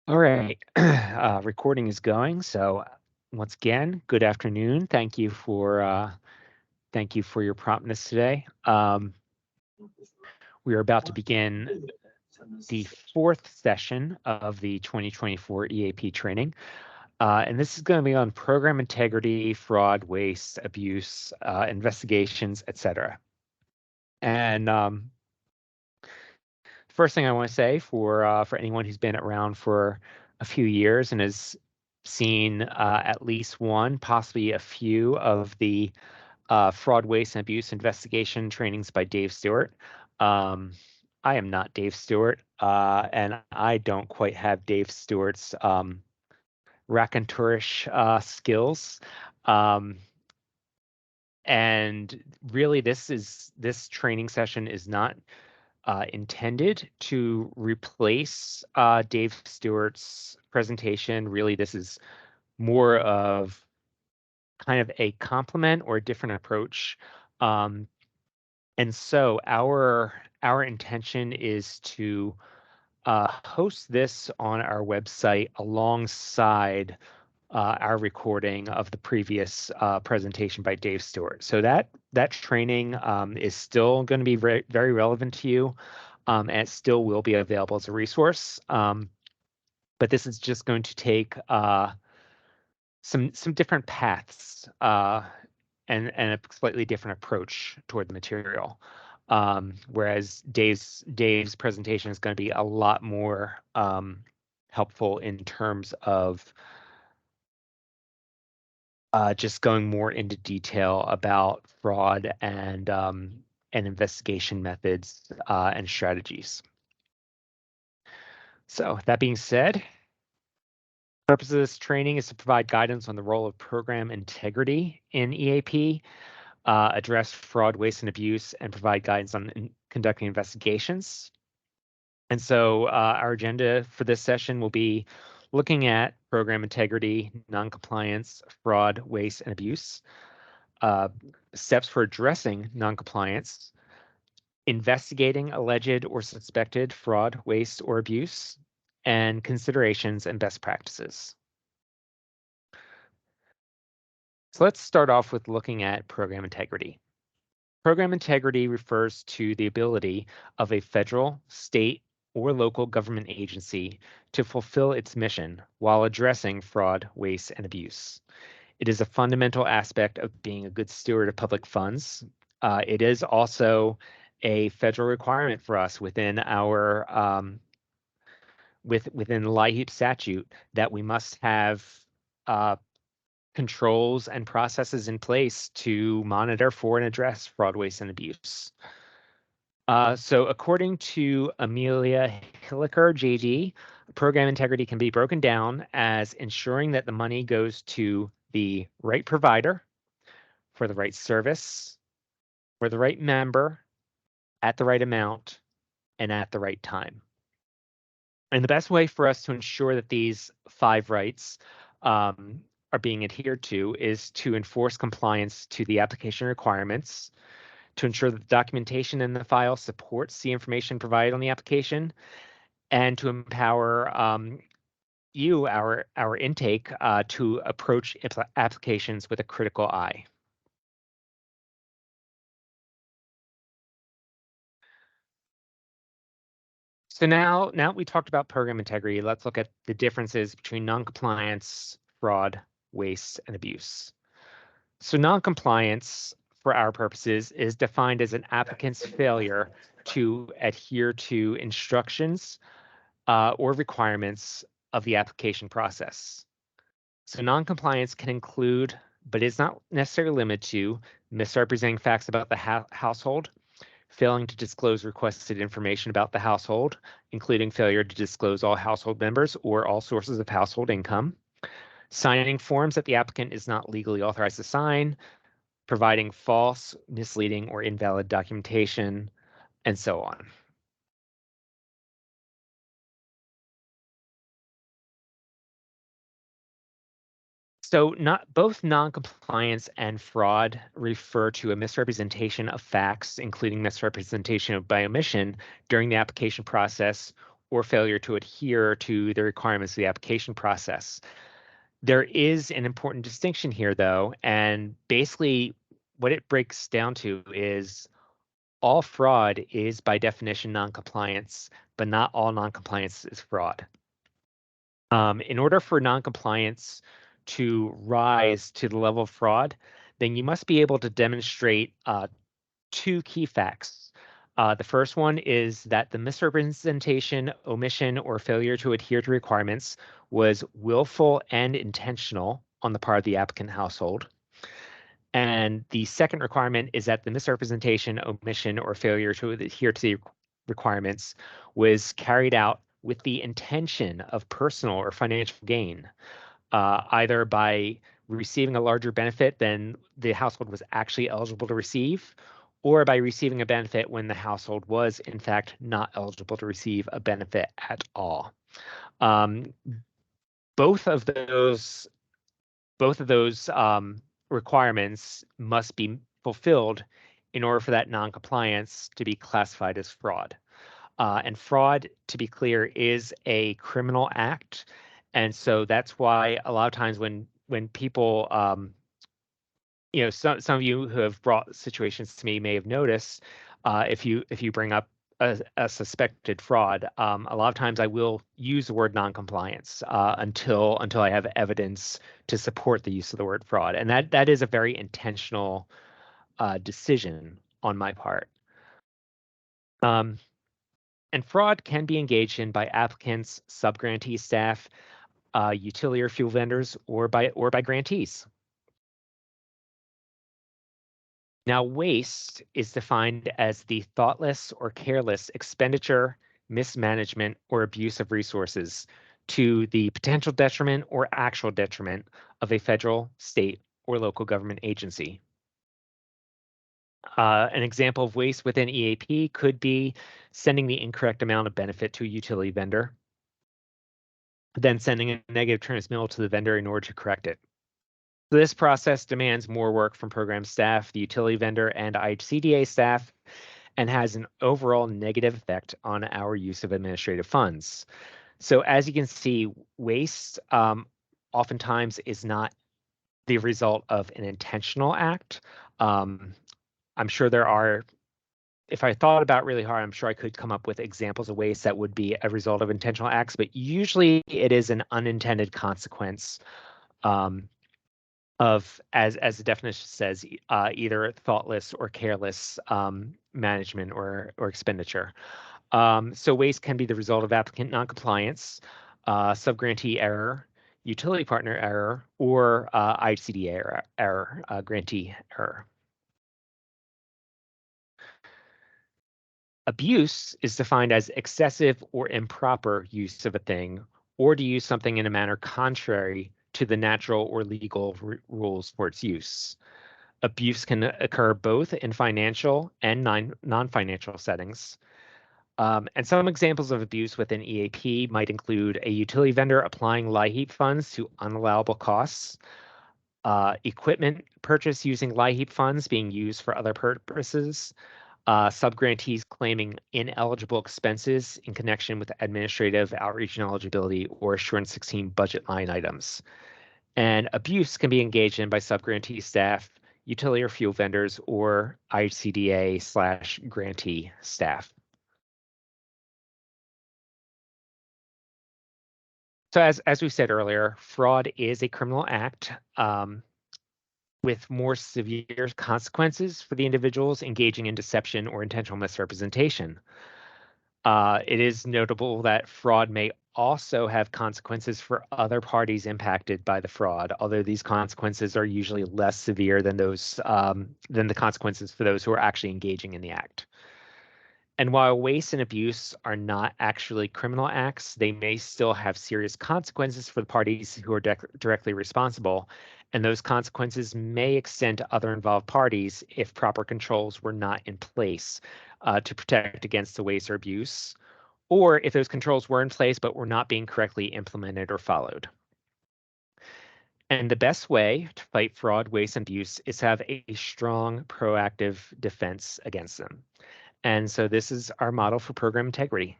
All right, recording is going. So once again, good afternoon. Thank you for your promptness today. We are about to begin the fourth session of the 2024 EAP training. And this is going to be on program integrity, fraud, waste, abuse, investigations, etc. And first thing I want to say for anyone who's been around for a few years and has seen at least one, possibly a few of the fraud, waste, and abuse investigation trainings by Dave Stewart. I am not Dave Stewart, and I don't quite have Dave Stewart's raconteurish skills. And really, this training session is not intended to replace Dave Stewart's presentation. Really, this is more of kind of a complement or a different approach. And so our intention is to host this on our website alongside our recording of the previous presentation by Dave Stewart. So that training is still going to be very, very relevant to you, and it still will be available as a resource. But this is just going to take some different paths and a slightly different approach toward the material. Whereas Dave's presentation is going to be a lot more helpful in terms of just going more into detail about fraud and investigation methods and strategies. So that being said, the purpose of this training is to provide guidance on the role of program integrity in EAP, address fraud, waste, and abuse, and provide guidance on conducting investigations. And so our agenda for this session will be looking at program integrity, noncompliance, fraud, waste, and abuse, steps for addressing noncompliance, investigating alleged or suspected fraud, waste, or abuse, and considerations and best practices. So let's start off with looking at program integrity. Program integrity refers to the ability of a federal, state, or local government agency to fulfill its mission while addressing fraud, waste, and abuse. It is a fundamental aspect of being a good steward of public funds. It is also a federal requirement for us within our within the LIHEAP statute that we must have controls and processes in place to monitor for and address fraud, waste, and abuse. So according to Amelia Hilliker, JD, program integrity can be broken down as ensuring that the money goes to the right provider for the right service, for the right member, at the right amount, and at the right time. And the best way for us to ensure that these 5 rights are being adhered to is to enforce compliance to the application requirements, to ensure that the documentation in the file supports the information provided on the application, and to empower you, our intake, to approach applications with a critical eye. So now we talked about program integrity, let's look at the differences between noncompliance, fraud, waste, and abuse. So noncompliance, for our purposes, is defined as an applicant's failure to adhere to instructions or requirements of the application process. So noncompliance can include, but is not necessarily limited to, misrepresenting facts about the household, failing to disclose requested information about the household, including failure to disclose all household members or all sources of household income, signing forms that the applicant is not legally authorized to sign, providing false, misleading, or invalid documentation, and so on. So both noncompliance and fraud refer to a misrepresentation of facts, including misrepresentation by omission during the application process or failure to adhere to the requirements of the application process. There is an important distinction here, though, and basically what it breaks down to is all fraud is by definition noncompliance, but not all noncompliance is fraud. In order for noncompliance to rise to the level of fraud, then you must be able to demonstrate two key facts. The first one is that the misrepresentation, omission, or failure to adhere to requirements was willful and intentional on the part of the applicant household. And the second requirement is that the misrepresentation, omission, or failure to adhere to the requirements was carried out with the intention of personal or financial gain, either by receiving a larger benefit than the household was actually eligible to receive, or by receiving a benefit when the household was, in fact, not eligible to receive a benefit at all. Um, both of those requirements must be fulfilled in order for that noncompliance to be classified as fraud. And fraud, to be clear, is a criminal act. And so that's why a lot of times when people, some of you who have brought situations to me may have noticed, if you bring up a suspected fraud, a lot of times I will use the word noncompliance until I have evidence to support the use of the word fraud, and that is a very intentional decision on my part. And fraud can be engaged in by applicants, subgrantee staff, utility or fuel vendors, or by grantees. Now, waste is defined as the thoughtless or careless expenditure, mismanagement, or abuse of resources to the potential detriment or actual detriment of a federal, state, or local government agency. An example of waste within EAP could be sending the incorrect amount of benefit to a utility vendor, then sending a negative transmittal to the vendor in order to correct it. This process demands more work from program staff, the utility vendor, and IHCDA staff, and has an overall negative effect on our use of administrative funds. So as you can see, waste oftentimes is not the result of an intentional act. I'm sure there are, if I thought about really hard, I'm sure I could come up with examples of waste that would be a result of intentional acts, but usually it is an unintended consequence of, as the definition says, either thoughtless or careless management or expenditure. So waste can be the result of applicant noncompliance, subgrantee error, utility partner error, or IHCD error, grantee error. Abuse is defined as excessive or improper use of a thing, or to use something in a manner contrary to the natural or legal rules for its use. Abuse can occur both in financial and non-financial settings. And some examples of abuse within EAP might include a utility vendor applying LIHEAP funds to unallowable costs, equipment purchase using LIHEAP funds being used for other purposes, subgrantees claiming ineligible expenses in connection with administrative outreach and eligibility or Assurance 16 budget line items. And abuse can be engaged in by subgrantee staff, utility or fuel vendors, or IHCDA/grantee staff. So as we said earlier, fraud is a criminal act with more severe consequences for the individuals engaging in deception or intentional misrepresentation. It is notable that fraud may also have consequences for other parties impacted by the fraud, although these consequences are usually less severe than the consequences for those who are actually engaging in the act. And while waste and abuse are not actually criminal acts, they may still have serious consequences for the parties who are directly responsible. And those consequences may extend to other involved parties if proper controls were not in place to protect against the waste or abuse, or if those controls were in place but were not being correctly implemented or followed. And the best way to fight fraud, waste, and abuse is to have a strong, proactive defense against them. And so this is our model for program integrity.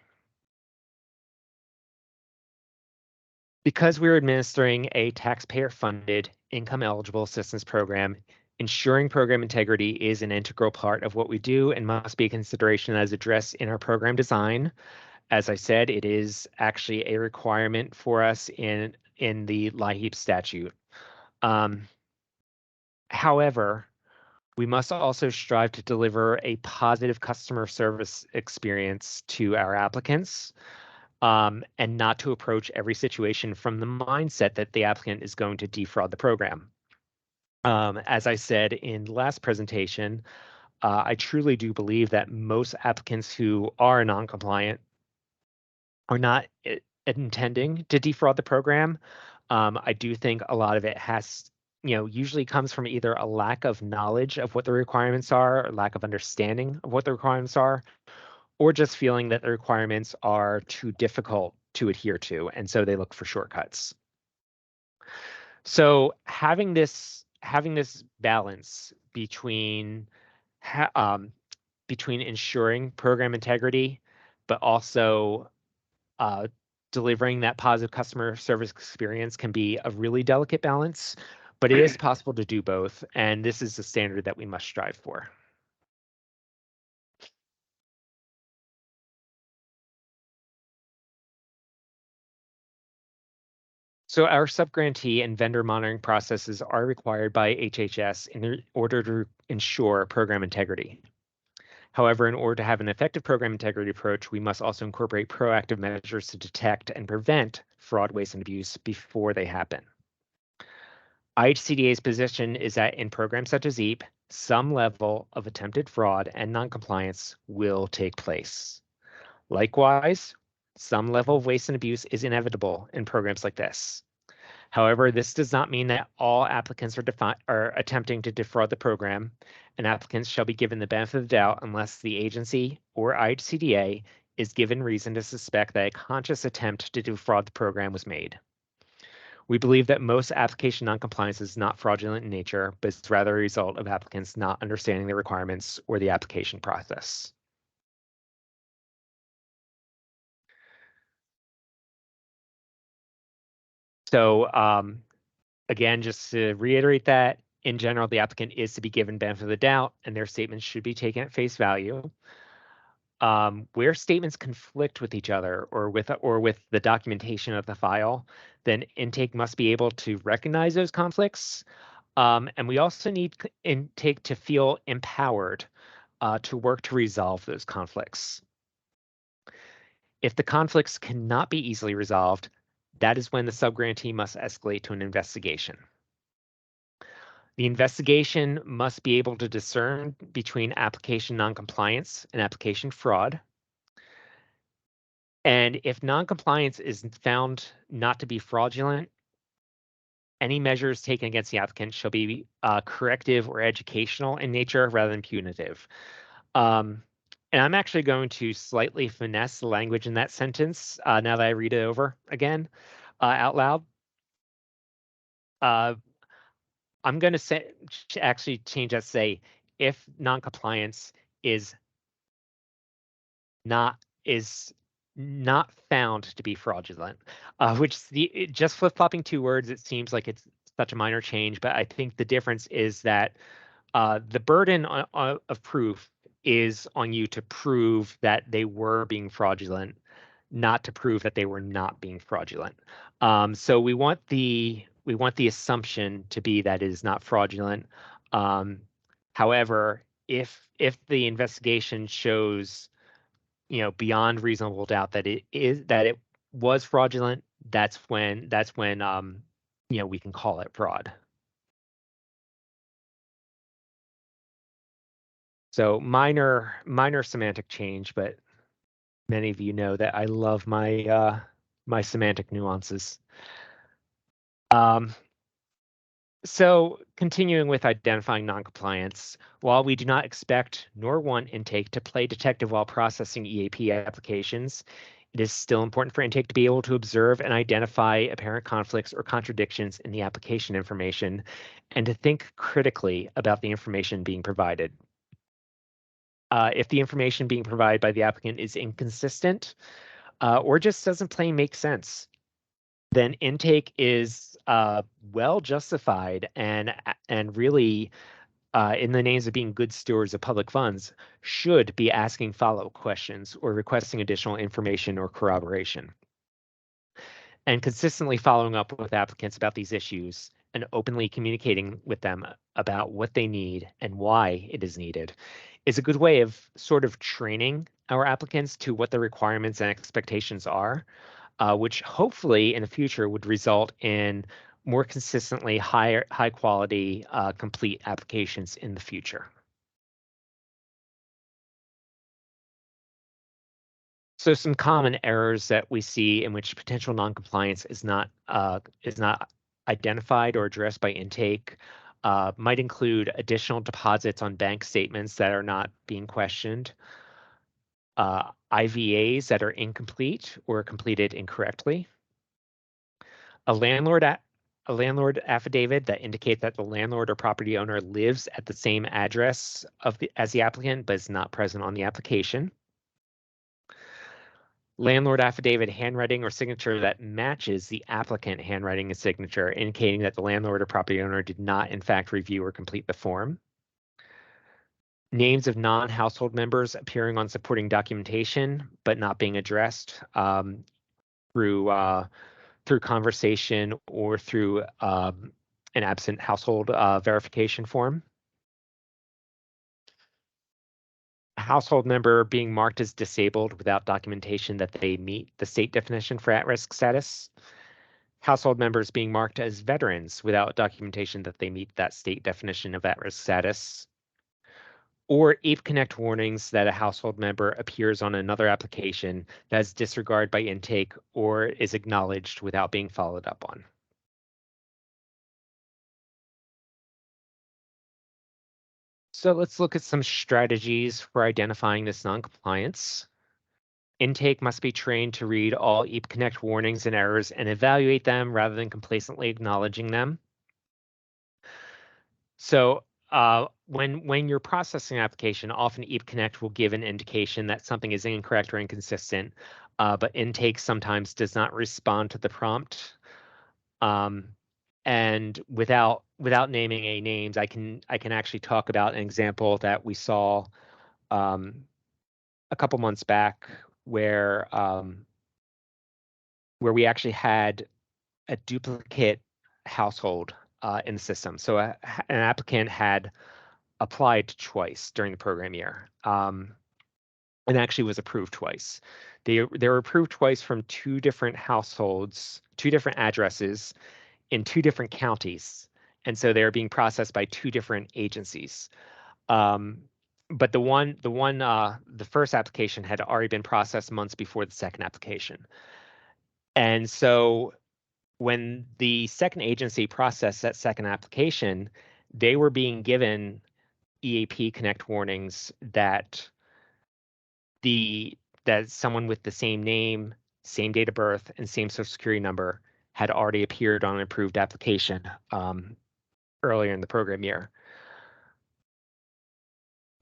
Because we're administering a taxpayer-funded, income-eligible assistance program, ensuring program integrity is an integral part of what we do and must be a consideration as addressed in our program design. As I said, it is actually a requirement for us in the LIHEAP statute. However, we must also strive to deliver a positive customer service experience to our applicants, and not to approach every situation from the mindset that the applicant is going to defraud the program. As I said in the last presentation, I truly do believe that most applicants who are non-compliant are not intending to defraud the program. I do think a lot of it usually comes from either a lack of knowledge of what the requirements are, or lack of understanding of what the requirements are, or just feeling that the requirements are too difficult to adhere to, and so they look for shortcuts. So having this balance between ensuring program integrity, but also delivering that positive customer service experience can be a really delicate balance, but it is possible to do both, and this is the standard that we must strive for. So our subgrantee and vendor monitoring processes are required by HHS in order to ensure program integrity. However, in order to have an effective program integrity approach, we must also incorporate proactive measures to detect and prevent fraud, waste, and abuse before they happen. IHCDA's position is that in programs such as EAP, some level of attempted fraud and noncompliance will take place. Likewise, some level of waste and abuse is inevitable in programs like this. However, this does not mean that all applicants are attempting to defraud the program, and applicants shall be given the benefit of the doubt unless the agency or IHCDA is given reason to suspect that a conscious attempt to defraud the program was made. We believe that most application noncompliance is not fraudulent in nature, but it's rather a result of applicants not understanding the requirements or the application process. So again, just to reiterate that, in general, the applicant is to be given benefit of the doubt, and their statements should be taken at face value. Where statements conflict with each other or with the documentation of the file, then intake must be able to recognize those conflicts. And we also need intake to feel empowered to work to resolve those conflicts. If the conflicts cannot be easily resolved, that is when the subgrantee must escalate to an investigation. The investigation must be able to discern between application noncompliance and application fraud. And if noncompliance is found not to be fraudulent, any measures taken against the applicant shall be corrective or educational in nature rather than punitive. And I'm actually going to slightly finesse the language in that sentence now that I read it over again out loud. I'm going to actually change that, say, if noncompliance is not found to be fraudulent, which just flip-flopping two words, it seems like it's such a minor change, but I think the difference is that the burden of proof is on you to prove that they were being fraudulent, not to prove that they were not being fraudulent. So we want the assumption to be that it is not fraudulent. However, if the investigation shows, beyond reasonable doubt that it was fraudulent, that's when we can call it fraud. So minor semantic change, but many of you know that I love my my semantic nuances. So continuing with identifying noncompliance, while we do not expect nor want intake to play detective while processing EAP applications, it is still important for intake to be able to observe and identify apparent conflicts or contradictions in the application information and to think critically about the information being provided. If the information being provided by the applicant is inconsistent or just doesn't plain make sense, then intake is well justified and really, in the names of being good stewards of public funds, should be asking follow-up questions or requesting additional information or corroboration. And consistently following up with applicants about these issues and openly communicating with them about what they need and why it is needed is a good way of sort of training our applicants to what the requirements and expectations are, which hopefully in the future would result in more consistently high quality, complete applications in the future. So some common errors that we see in which potential noncompliance is not identified or addressed by intake might include additional deposits on bank statements that are not being questioned, IVAs that are incomplete or completed incorrectly, a landlord a landlord affidavit that indicate that the landlord or property owner lives at the same address as the applicant but is not present on the application, landlord affidavit handwriting or signature that matches the applicant handwriting and signature, indicating that the landlord or property owner did not in fact review or complete the form, names of non-household members appearing on supporting documentation but not being addressed through through conversation or through an absent household verification form. A household member being marked as disabled without documentation that they meet the state definition for at-risk status. Household members being marked as veterans without documentation that they meet that state definition of at-risk status. Or EAP Connect warnings that a household member appears on another application that is disregarded by intake or is acknowledged without being followed up on. So let's look at some strategies for identifying this noncompliance. Intake must be trained to read all EAP Connect warnings and errors and evaluate them rather than complacently acknowledging them. So when you're processing an application, often EAP Connect will give an indication that something is incorrect or inconsistent, but intake sometimes does not respond to the prompt. And without naming any names, I can actually talk about an example that we saw a couple months back where we actually had a duplicate household in the system. So an applicant had applied twice during the program year and actually was approved twice. They were approved twice from two different households, two different addresses in two different counties. And so they are being processed by two different agencies. But the first application had already been processed months before the second application. And so when the second agency processed that second application, they were being given EAP Connect warnings that someone with the same name, same date of birth, and same social security number had already appeared on an approved application earlier in the program year.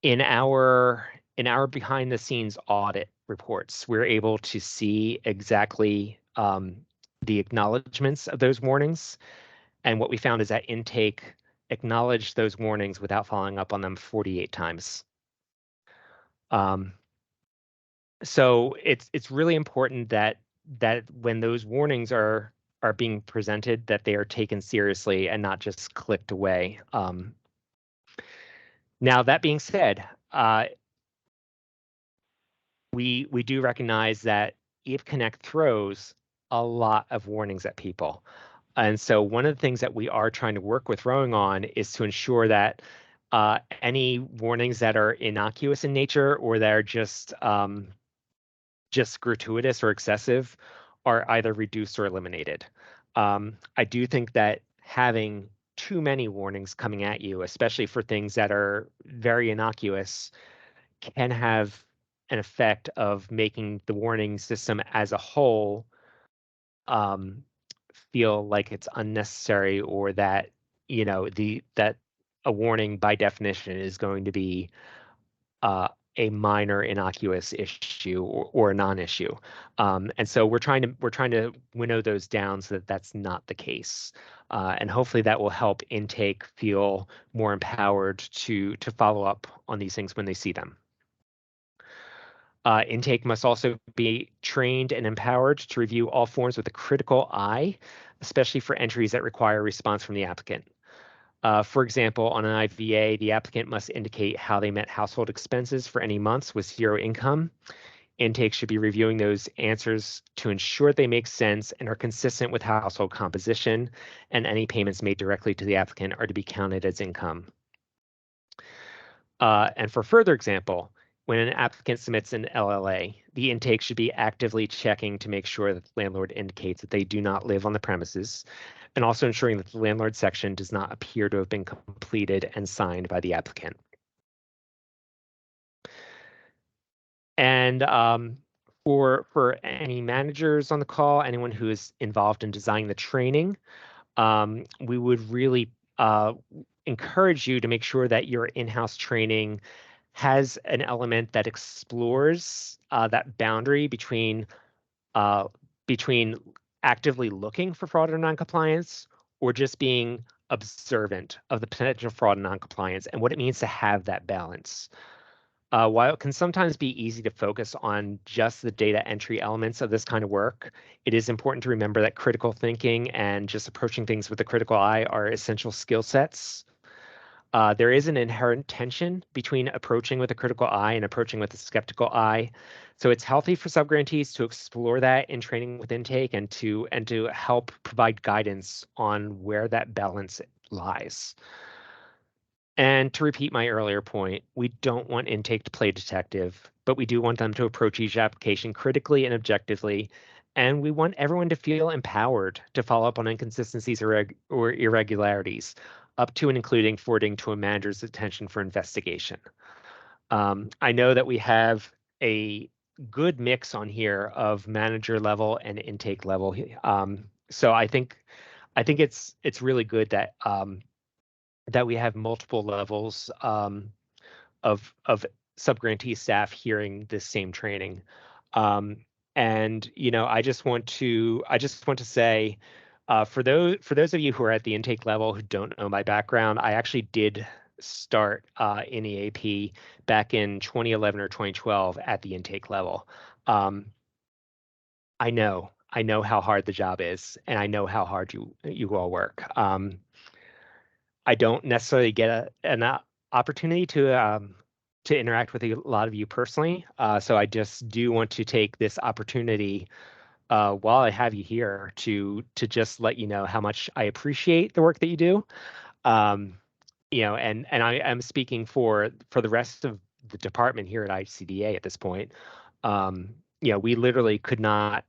In our behind the scenes audit reports, we're able to see exactly the acknowledgments of those warnings. And what we found is that intake acknowledged those warnings without following up on them 48 times. So it's really important that when those warnings are being presented, that they are taken seriously and not just clicked away. Now that being said, we do recognize that EAP Connect throws a lot of warnings at people. And so one of the things that we are trying to work with Rowing on is to ensure that any warnings that are innocuous in nature or that are just gratuitous or excessive are either reduced or eliminated. I do think that having too many warnings coming at you, especially for things that are very innocuous, can have an effect of making the warning system as a whole feel like it's unnecessary, or that that a warning by definition is going to be a minor innocuous issue or a non-issue. And so we're trying to winnow those down so that that's not the case. And hopefully that will help intake feel more empowered to follow up on these things when they see them. Intake must also be trained and empowered to review all forms with a critical eye, especially for entries that require a response from the applicant. For example, on an IVA, the applicant must indicate how they met household expenses for any months with zero income. Intake should be reviewing those answers to ensure they make sense and are consistent with household composition, and any payments made directly to the applicant are to be counted as income. And for further example, when an applicant submits an LLA, the intake should be actively checking to make sure that the landlord indicates that they do not live on the premises, and also ensuring that the landlord section does not appear to have been completed and signed by the applicant. And for any managers on the call, anyone who is involved in designing the training, we would really encourage you to make sure that your in-house training has an element that explores that boundary between actively looking for fraud or noncompliance or just being observant of the potential fraud and noncompliance and what it means to have that balance. While it can sometimes be easy to focus on just the data entry elements of this kind of work, it is important to remember that critical thinking and just approaching things with a critical eye are essential skill sets. There is an inherent tension between approaching with a critical eye and approaching with a skeptical eye. So it's healthy for subgrantees to explore that in training with intake and to help provide guidance on where that balance lies. And to repeat my earlier point, we don't want intake to play detective, but we do want them to approach each application critically and objectively. And we want everyone to feel empowered to follow up on inconsistencies or irregularities, up to and including forwarding to a manager's attention for investigation. I know that we have a good mix on here of manager level and intake level. So I think it's really good that that we have multiple levels of subgrantee staff hearing this same training. And I just want to say, for those of you who are at the intake level who don't know my background, I actually did start in EAP back in 2011 or 2012 at the intake level. I know how hard the job is, and I know how hard you all work. I don't necessarily get an opportunity to interact with a lot of you personally. So I just do want to take this opportunity while I have you here to just let you know how much I appreciate the work that you do. And I am speaking for the rest of the department here at ICDA at this point. We literally could not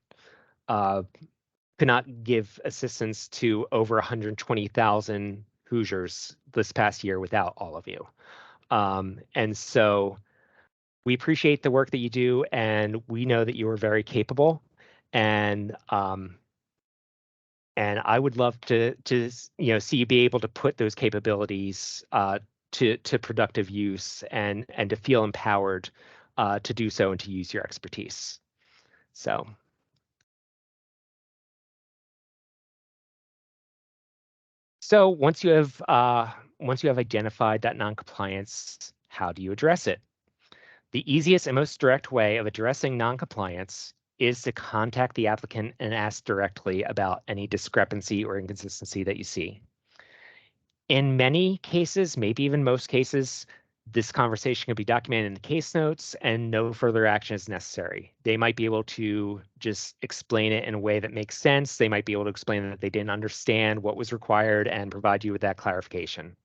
give assistance to over 120,000 Hoosiers this past year without all of you. And so we appreciate the work that you do, and we know that you are very capable. And I would love to see you be able to put those capabilities to productive use and to feel empowered to do so and to use your expertise. So once you have identified that noncompliance, how do you address it? The easiest and most direct way of addressing noncompliance is to contact the applicant and ask directly about any discrepancy or inconsistency that you see. In many cases, maybe even most cases, this conversation can be documented in the case notes and no further action is necessary. They might be able to just explain it in a way that makes sense. They might be able to explain that they didn't understand what was required and provide you with that clarification.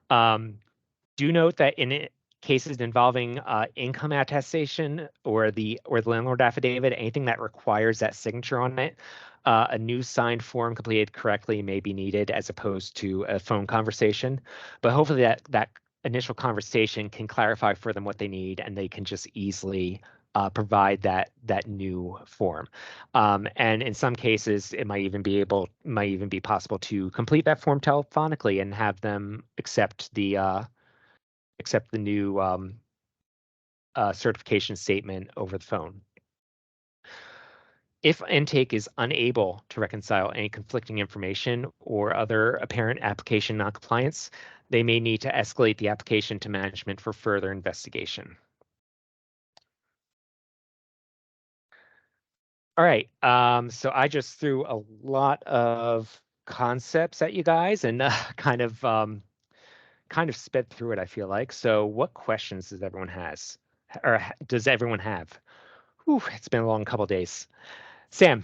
Do note that in cases involving income attestation or the landlord affidavit, anything that requires that signature on it, a new signed form completed correctly may be needed as opposed to a phone conversation. But hopefully that initial conversation can clarify for them what they need, and they can just easily provide that new form. And in some cases, it might even be possible to complete that form telephonically and have them accept the new certification statement over the phone. If intake is unable to reconcile any conflicting information or other apparent application noncompliance, they may need to escalate the application to management for further investigation. All right, so I just threw a lot of concepts at you guys and kind of sped through it, I feel like. So what questions does everyone does everyone have? Whew, it's been a long couple days. Sam.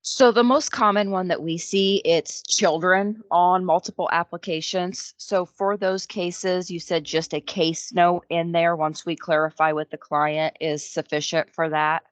So the most common one that we see, it's children on multiple applications. So for those cases, you said just a case note in there once we clarify with the client is sufficient for that.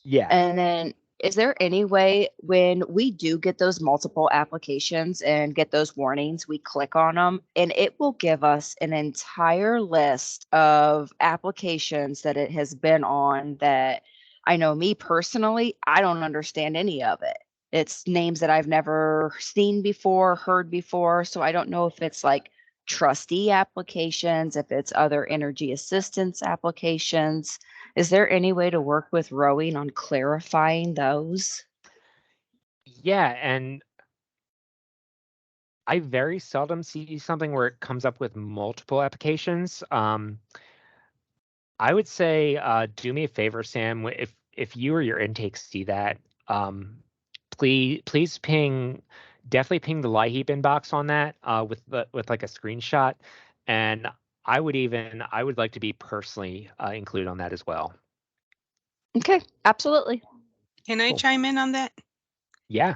Yeah. And then is there any way when we do get those multiple applications and get those warnings, we click on them and it will give us an entire list of applications that it has been on that I know me personally, I don't understand any of it. It's names that I've never seen before, heard before. So I don't know if it's like trustee applications, if it's other energy assistance applications. Is there any way to work with rowing on clarifying those? Yeah, and I very seldom see something where it comes up with multiple applications. I would say, do me a favor, Sam. If you or your intake see that, please definitely ping the Liheap inbox on that with like a screenshot, and I would like to be personally included on that as well. Okay, absolutely. Can I Cool. chime in on that? Yeah.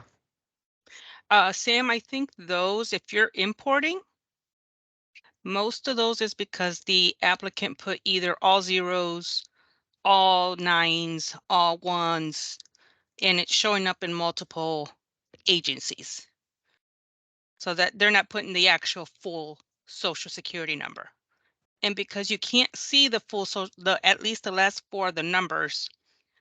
Sam, I think those, if you're importing, most of those is because the applicant put either all zeros, all nines, all ones, and it's showing up in multiple agencies. So that they're not putting the actual full social security number. And because you can't see the full, at least the last four of the numbers,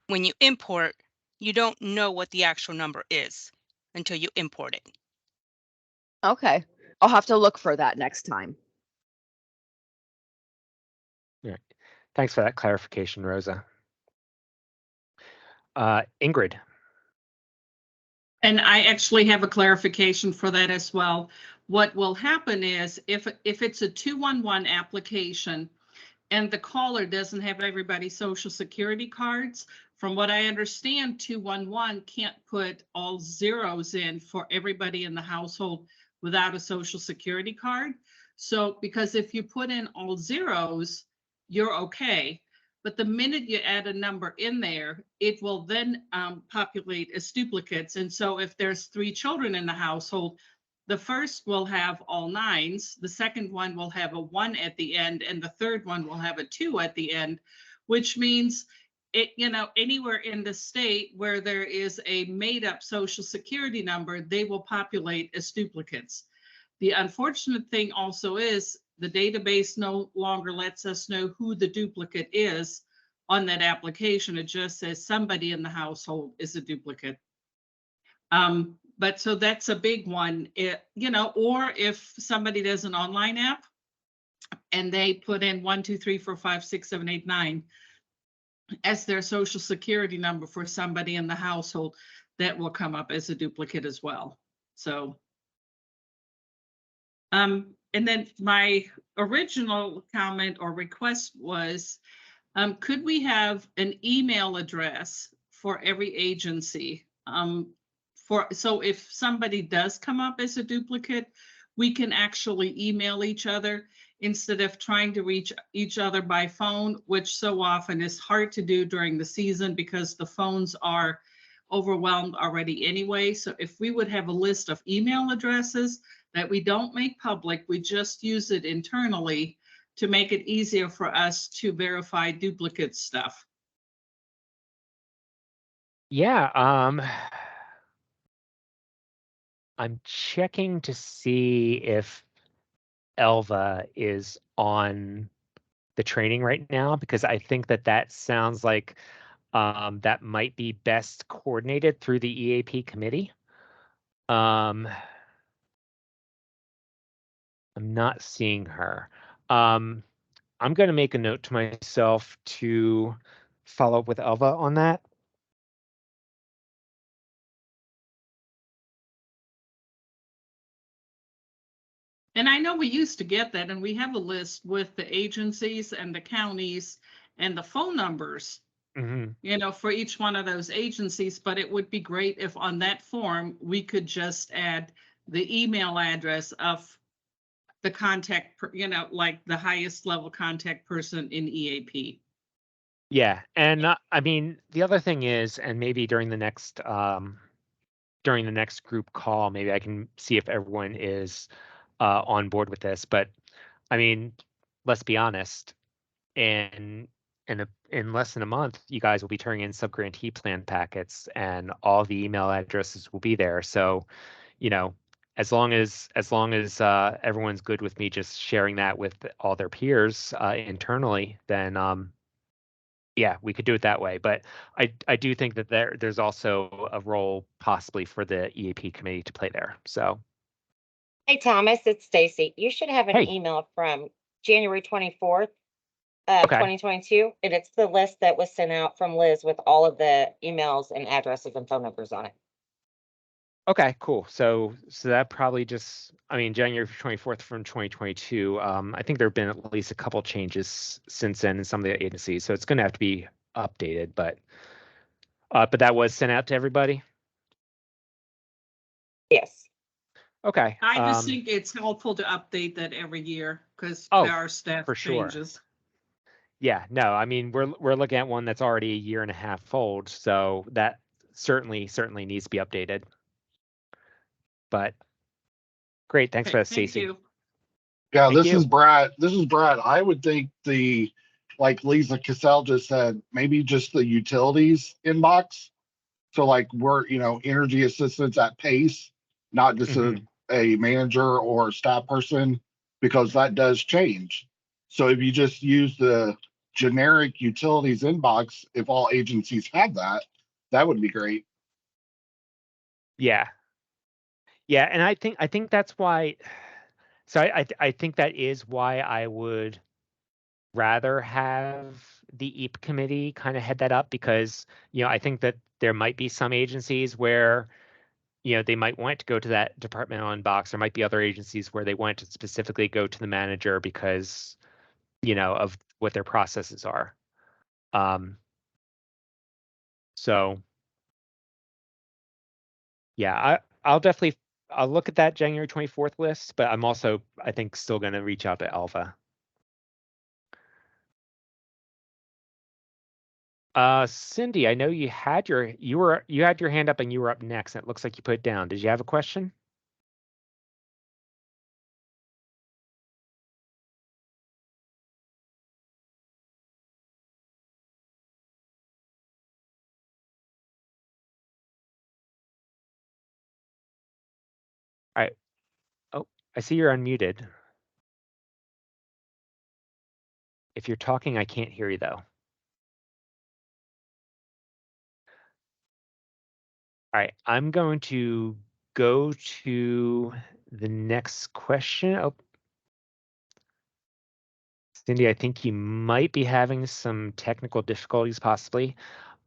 when you import, you don't know what the actual number is until you import it. Okay. I'll have to look for that next time. Yeah. Thanks for that clarification, Rosa. Ingrid. And I actually have a clarification for that as well. What will happen is if it's a 211 application and the caller doesn't have everybody's social security cards, from what I understand, 211 can't put all zeros in for everybody in the household without a social security card. So because if you put in all zeros, you're okay. But the minute you add a number in there, it will then populate as duplicates. And so if there's 3 children in the household, the first will have all nines, the second one will have a 1 at the end, and the third one will have a 2 at the end, which means it, anywhere in the state where there is a made up social security number, they will populate as duplicates. The unfortunate thing also is the database no longer lets us know who the duplicate is on that application. It just says somebody in the household is a duplicate. But so that's a big one, or if somebody does an online app and they put in 1, 2, 3, 4, 5, 6, 7, 8, 9 as their social security number for somebody in the household, that will come up as a duplicate as well. So, and then my original comment or request was, could we have an email address for every agency? So if somebody does come up as a duplicate, we can actually email each other instead of trying to reach each other by phone, which so often is hard to do during the season because the phones are overwhelmed already anyway. So if we would have a list of email addresses that we don't make public, we just use it internally to make it easier for us to verify duplicate stuff. Yeah, I'm checking to see if Elva is on the training right now because I think that sounds like that might be best coordinated through the EAP committee. I'm not seeing her. I'm going to make a note to myself to follow up with Elva on that. And I know we used to get that, and we have a list with the agencies and the counties and the phone numbers, for each one of those agencies, but it would be great if on that form, we could just add the email address of the contact, like the highest level contact person in EAP. Yeah, and I mean, the other thing is, and maybe during the next group call, maybe I can see if everyone is on board with this. But I mean, let's be honest, in in less than a month, you guys will be turning in subgrantee plan packets, and all the email addresses will be there. So, as long as everyone's good with me just sharing that with all their peers internally, then yeah, we could do it that way. But I do think that there's also a role possibly for the EAP committee to play there. So Hey, Thomas, it's Stacy. You should have an hey, email from January 24th, okay, 2022, and it's the list that was sent out from Liz with all of the emails and addresses and phone numbers on it. okay, cool. So that probably just, I mean, January 24th from 2022. I think there have been at least a couple changes since then in some of the agencies, so it's going to have to be updated. But that was sent out to everybody. Yes. Okay. I just think it's helpful to update that every year because Oh, there are staff for sure. changes. Yeah, no, I mean, we're looking at one that's already a year and a half old, so that certainly needs to be updated. But great, thanks for Okay, that, thank Stacy. you. Yeah, Thank this you. is Brad. I would think like Lisa Cassell just said, maybe just the utilities inbox. So like we're, energy assistance at pace, not just a manager or staff person, because that does change. So if you just use the generic utilities inbox, if all agencies have that, that would be great. Yeah. Yeah, and I think that's why. So I think that is why I would rather have the EAP committee kind of head that up, because I think that there might be some agencies where they might want to go to that departmental inbox. There might be other agencies where they want to specifically go to the manager because of what their processes are. So yeah, I'll look at that January 24th list, but I'm also, I think, still going to reach out to Alpha. Cindy, I know you had your hand up and you were up next. And it looks like you put it down. Did you have a question? All right. Oh, I see you're unmuted. If you're talking, I can't hear you though. All right, I'm going to go to the next question. Oh, Cindy, I think you might be having some technical difficulties possibly.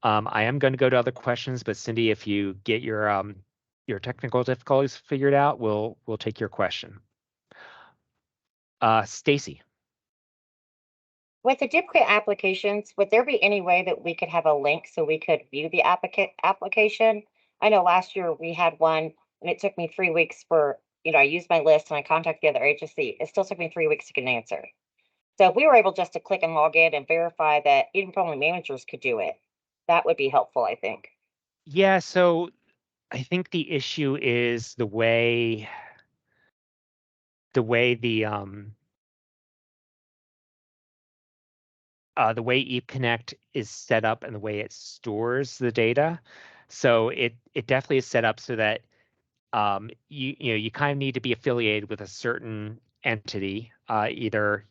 I am going to go to other questions, but Cindy, if you get your technical difficulties figured out, we'll take your question. Stacy. With the duplicate applications, would there be any way that we could have a link so we could view the application? I know last year we had one and it took me 3 weeks for, I used my list and I contacted the other agency. It still took me 3 weeks to get an answer. So if we were able just to click and log in and verify that even probably managers could do it, that would be helpful, I think. Yeah, so I think the issue is the way the EAP Connect is set up and the way it stores the data. So it definitely is set up so that you kind of need to be affiliated with a certain entity, either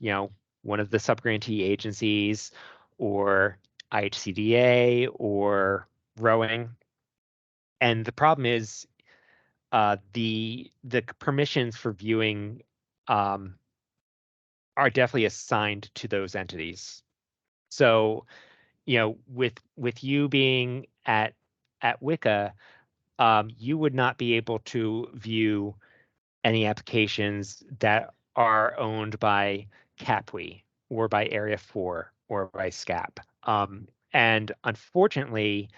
one of the subgrantee agencies or IHCDA or rowing. And the problem is the permissions for viewing are definitely assigned to those entities. So, with you being at WICA, you would not be able to view any applications that are owned by CAPWE or by Area 4 or by SCAP. And unfortunately,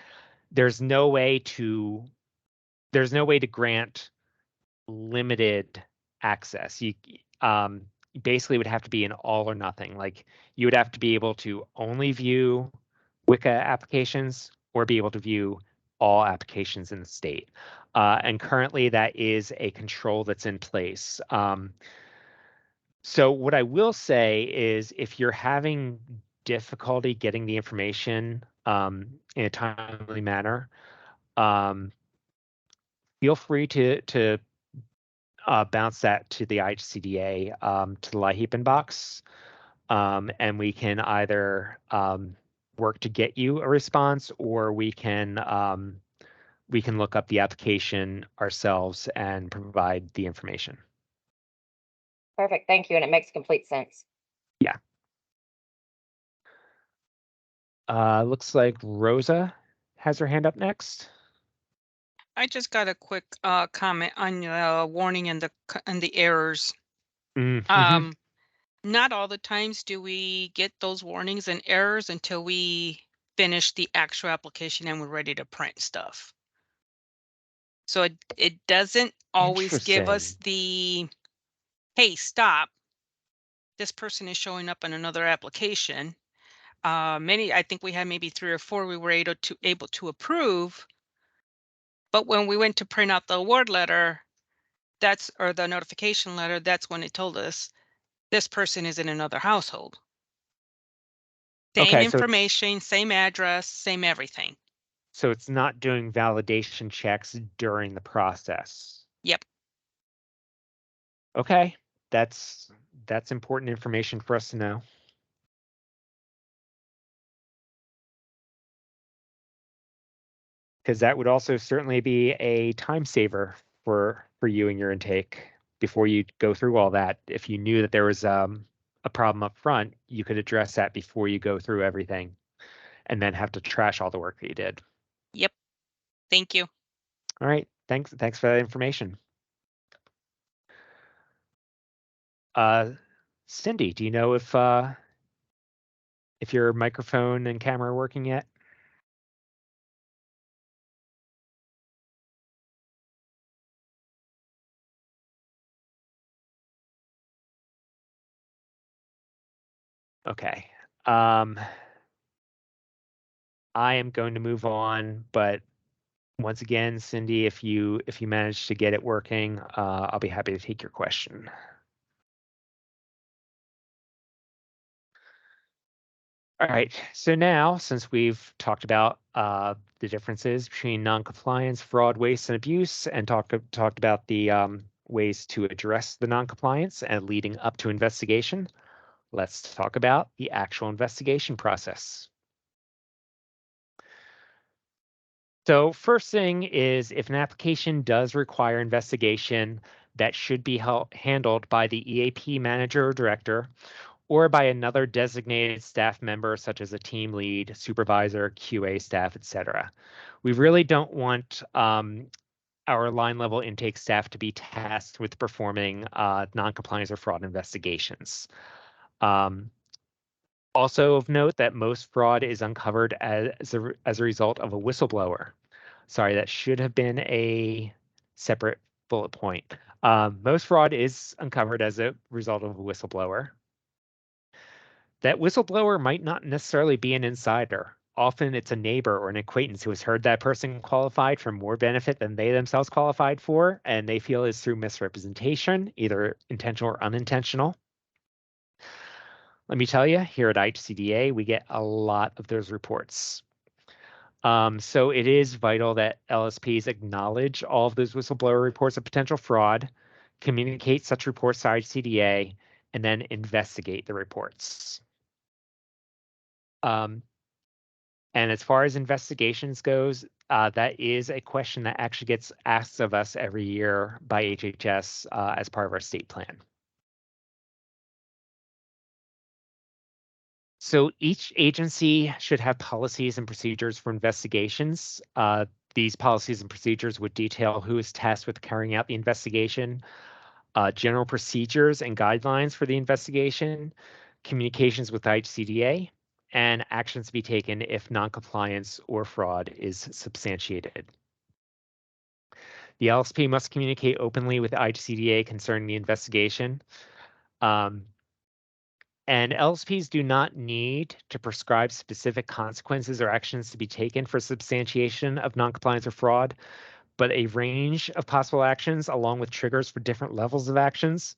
there's no way to grant limited access. You basically would have to be an all or nothing. Like you would have to be able to only view WICA applications or be able to view all applications in the state. And currently that is a control that's in place. So what I will say is if you're having difficulty getting the information in a timely manner, feel free to bounce that to the IHCDA, to the LIHEAP inbox, and we can either work to get you a response, or we can look up the application ourselves and provide the information. Perfect. Thank you. And it makes complete sense. Yeah. Looks like Rosa has her hand up next. I just got a quick comment on the warning and the errors. Mm-hmm. Not all the times do we get those warnings and errors until we finish the actual application and we're ready to print stuff. So it doesn't always give us the, hey, stop. This person is showing up in another application. I think we had maybe 3 or 4 we were able to approve. But when we went to print out the award letter, or the notification letter, that's when it told us this person is in another household. Same Okay, information, same address, same everything. So it's not doing validation checks during the process. Yep. Okay, that's important information for us to know. Because that would also certainly be a time saver for you and your intake before you go through all that. If you knew that there was a problem up front, you could address that before you go through everything and then have to trash all the work that you did. Yep. Thank you. All right. Thanks for that information. Cindy, do you know if your microphone and camera are working yet? Okay. I am going to move on, but once again, Cindy, if you manage to get it working, I'll be happy to take your question. All right, so now, since we've talked about the differences between noncompliance, fraud, waste, and abuse, and talked about the ways to address the noncompliance and leading up to investigation, let's talk about the actual investigation process. So first thing is, if an application does require investigation, that should be handled by the EAP manager or director, or by another designated staff member, such as a team lead, supervisor, QA staff, etc. We really don't want our line level intake staff to be tasked with performing noncompliance or fraud investigations. Also of note that most fraud is uncovered as a result of a whistleblower. Sorry, that should have been a separate bullet point. Most fraud is uncovered as a result of a whistleblower. That whistleblower might not necessarily be an insider. Often it's a neighbor or an acquaintance who has heard that person qualified for more benefit than they themselves qualified for, and they feel is through misrepresentation, either intentional or unintentional. Let me tell you, here at IHCDA, we get a lot of those reports. So it is vital that LSPs acknowledge all of those whistleblower reports of potential fraud, communicate such reports to IHCDA, and then investigate the reports. And as far as investigations goes, that is a question that actually gets asked of us every year by HHS as part of our state plan. So each agency should have policies and procedures for investigations. These policies and procedures would detail who is tasked with carrying out the investigation, general procedures and guidelines for the investigation, communications with IHCDA, and actions to be taken if noncompliance or fraud is substantiated. The LSP must communicate openly with IHCDA concerning the investigation. And LSPs do not need to prescribe specific consequences or actions to be taken for substantiation of noncompliance or fraud, but a range of possible actions along with triggers for different levels of actions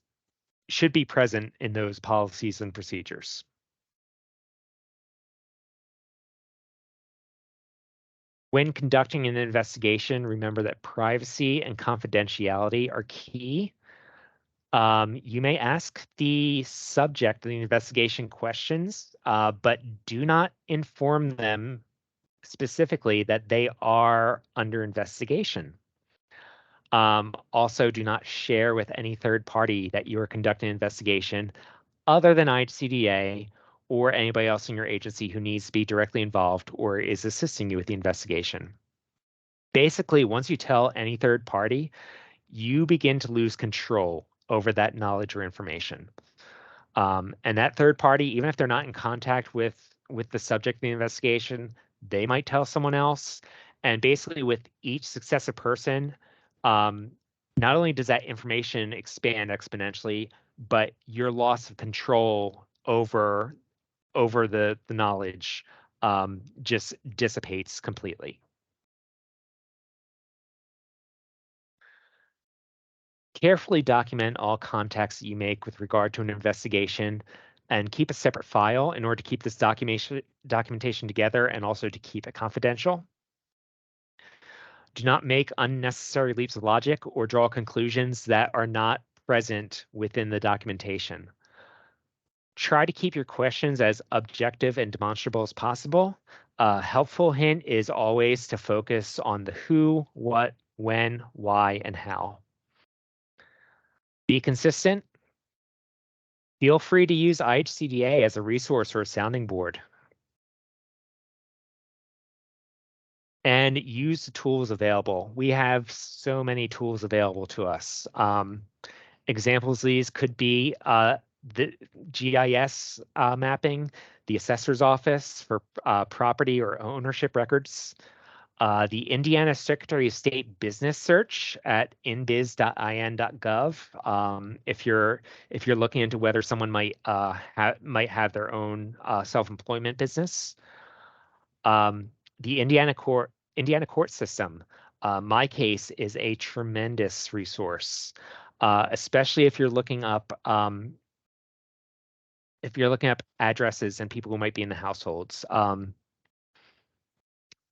should be present in those policies and procedures. When conducting an investigation, remember that privacy and confidentiality are key. You may ask the subject of the investigation questions, but do not inform them specifically that they are under investigation. Also, do not share with any third party that you are conducting an investigation other than IHCDA or anybody else in your agency who needs to be directly involved or is assisting you with the investigation. Basically, once you tell any third party, you begin to lose control over that knowledge or information. And that third party, even if they're not in contact with the subject of the investigation, they might tell someone else. And basically, with each successive person, not only does that information expand exponentially, but your loss of control over the knowledge just dissipates completely. Carefully document all contacts that you make with regard to an investigation and keep a separate file in order to keep this documentation together and also to keep it confidential. Do not make unnecessary leaps of logic or draw conclusions that are not present within the documentation. Try to keep your questions as objective and demonstrable as possible. A helpful hint is always to focus on the who, what, when, why, and how. Be consistent. Feel free to use IHCDA as a resource or a sounding board. And use the tools available. We have so many tools available to us. Examples of these could be the GIS mapping, the assessor's office for property or ownership records, the Indiana Secretary of State Business Search at inbiz.in.gov. If you're looking into whether someone might have their own self-employment business, the Indiana court system. My case is a tremendous resource, especially if you're looking up addresses and people who might be in the households.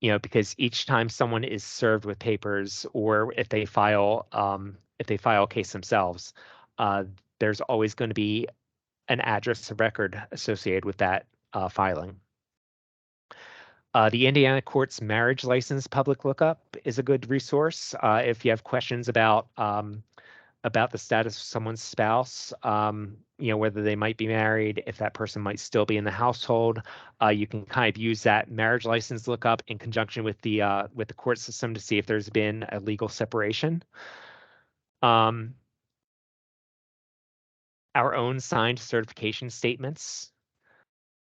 Because each time someone is served with papers, or if they file a case themselves, there's always going to be an address of record associated with that filing. The Indiana Courts Marriage License Public Lookup is a good resource if you have questions about the status of someone's spouse, whether they might be married, if that person might still be in the household. You can kind of use that marriage license lookup in conjunction with the court system to see if there's been a legal separation. Our own signed certification statements.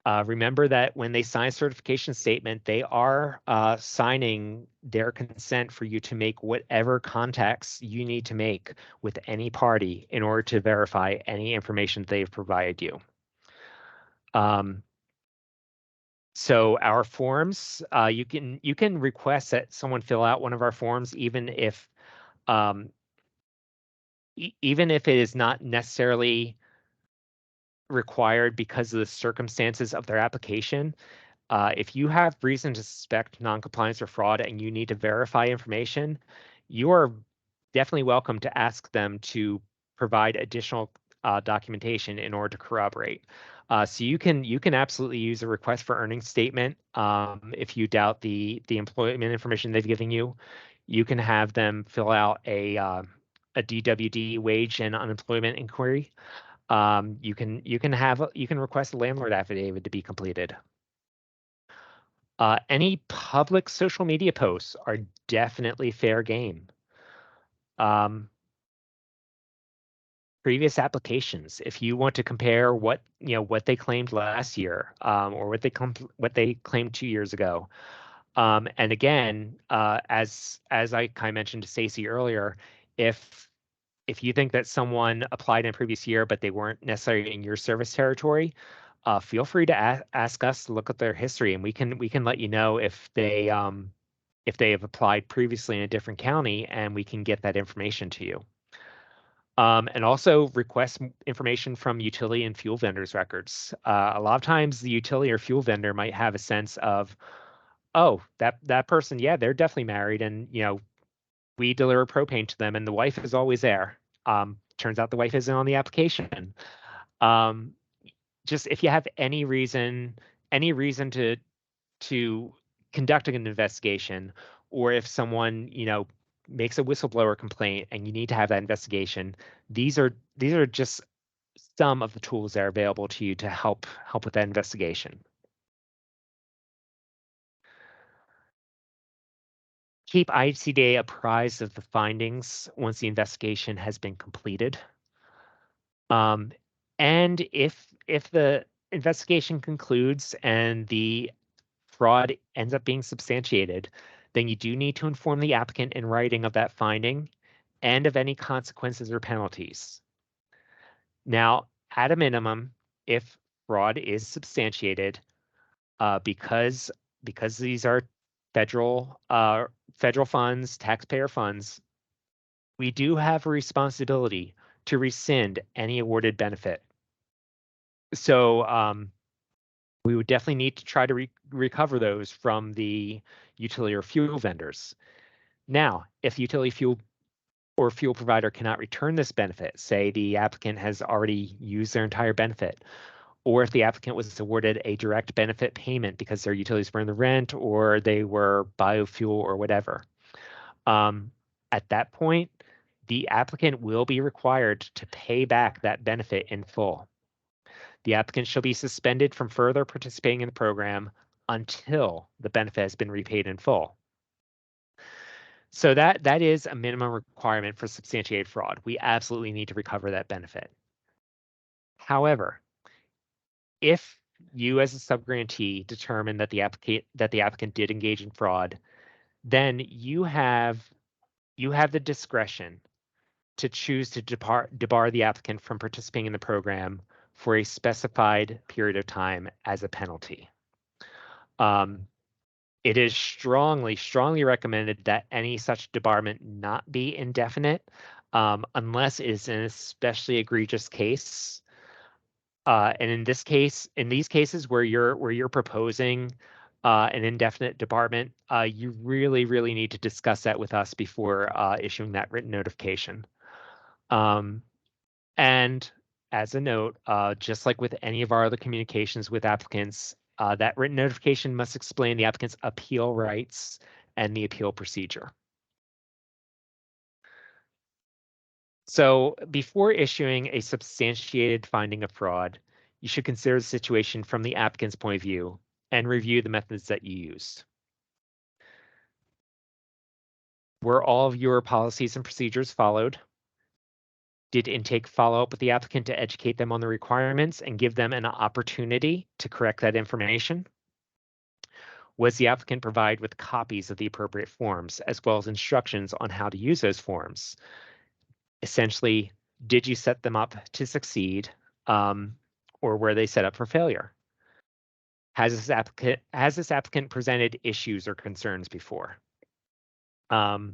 Remember that when they sign a certification statement, they are signing their consent for you to make whatever contacts you need to make with any party in order to verify any information they've provided you. So our forms, you can request that someone fill out one of our forms, even if it is not necessarily required because of the circumstances of their application. If you have reason to suspect noncompliance or fraud and you need to verify information, you are definitely welcome to ask them to provide additional documentation in order to corroborate. So you can absolutely use a request for earnings statement if you doubt the employment information they've given you. You can have them fill out a DWD, wage and unemployment inquiry. You can request a landlord affidavit to be completed. Any public social media posts are definitely fair game. Previous applications, if you want to compare what they claimed last year, or what they claimed 2 years ago. And again, as I kind of mentioned to Stacy earlier, if you think that someone applied in a previous year but they weren't necessarily in your service territory, feel free to ask us to look at their history, and we can let you know if they have applied previously in a different county, and we can get that information to you. And also request information from utility and fuel vendors' records. A lot of times the utility or fuel vendor might have a sense of, oh, that person, yeah, they're definitely married, and we deliver propane to them, and the wife is always there. Turns out the wife isn't on the application. Just if you have any reason to conduct an investigation, or if someone makes a whistleblower complaint and you need to have that investigation, these are just some of the tools that are available to you to help with that investigation. Keep ICDA apprised of the findings once the investigation has been completed. And if the investigation concludes and the fraud ends up being substantiated, then you do need to inform the applicant in writing of that finding and of any consequences or penalties. Now, at a minimum, if fraud is substantiated, because these are federal funds, taxpayer funds, we do have a responsibility to rescind any awarded benefit. So we would definitely need to try to recover those from the utility or fuel vendors. Now, if the utility fuel provider cannot return this benefit, say the applicant has already used their entire benefit, or if the applicant was awarded a direct benefit payment because their utilities were in the rent or they were biofuel or whatever, at that point, the applicant will be required to pay back that benefit in full. The applicant shall be suspended from further participating in the program until the benefit has been repaid in full. So that is a minimum requirement for substantiated fraud. We absolutely need to recover that benefit. However, if you as a subgrantee determine that the applicant did engage in fraud, then you have the discretion to choose to debar the applicant from participating in the program for a specified period of time as a penalty. It is strongly recommended that any such debarment not be indefinite, unless it is an especially egregious case. And in these cases where you're proposing an indefinite debarment, you really need to discuss that with us before issuing that written notification. And as a note, just like with any of our other communications with applicants, that written notification must explain the applicant's appeal rights and the appeal procedure. So before issuing a substantiated finding of fraud, you should consider the situation from the applicant's point of view and review the methods that you used. Were all of your policies and procedures followed? Did intake follow up with the applicant to educate them on the requirements and give them an opportunity to correct that information? Was the applicant provided with copies of the appropriate forms, as well as instructions on how to use those forms? Essentially, did you set them up to succeed, or were they set up for failure? Has this applicant presented issues or concerns before? A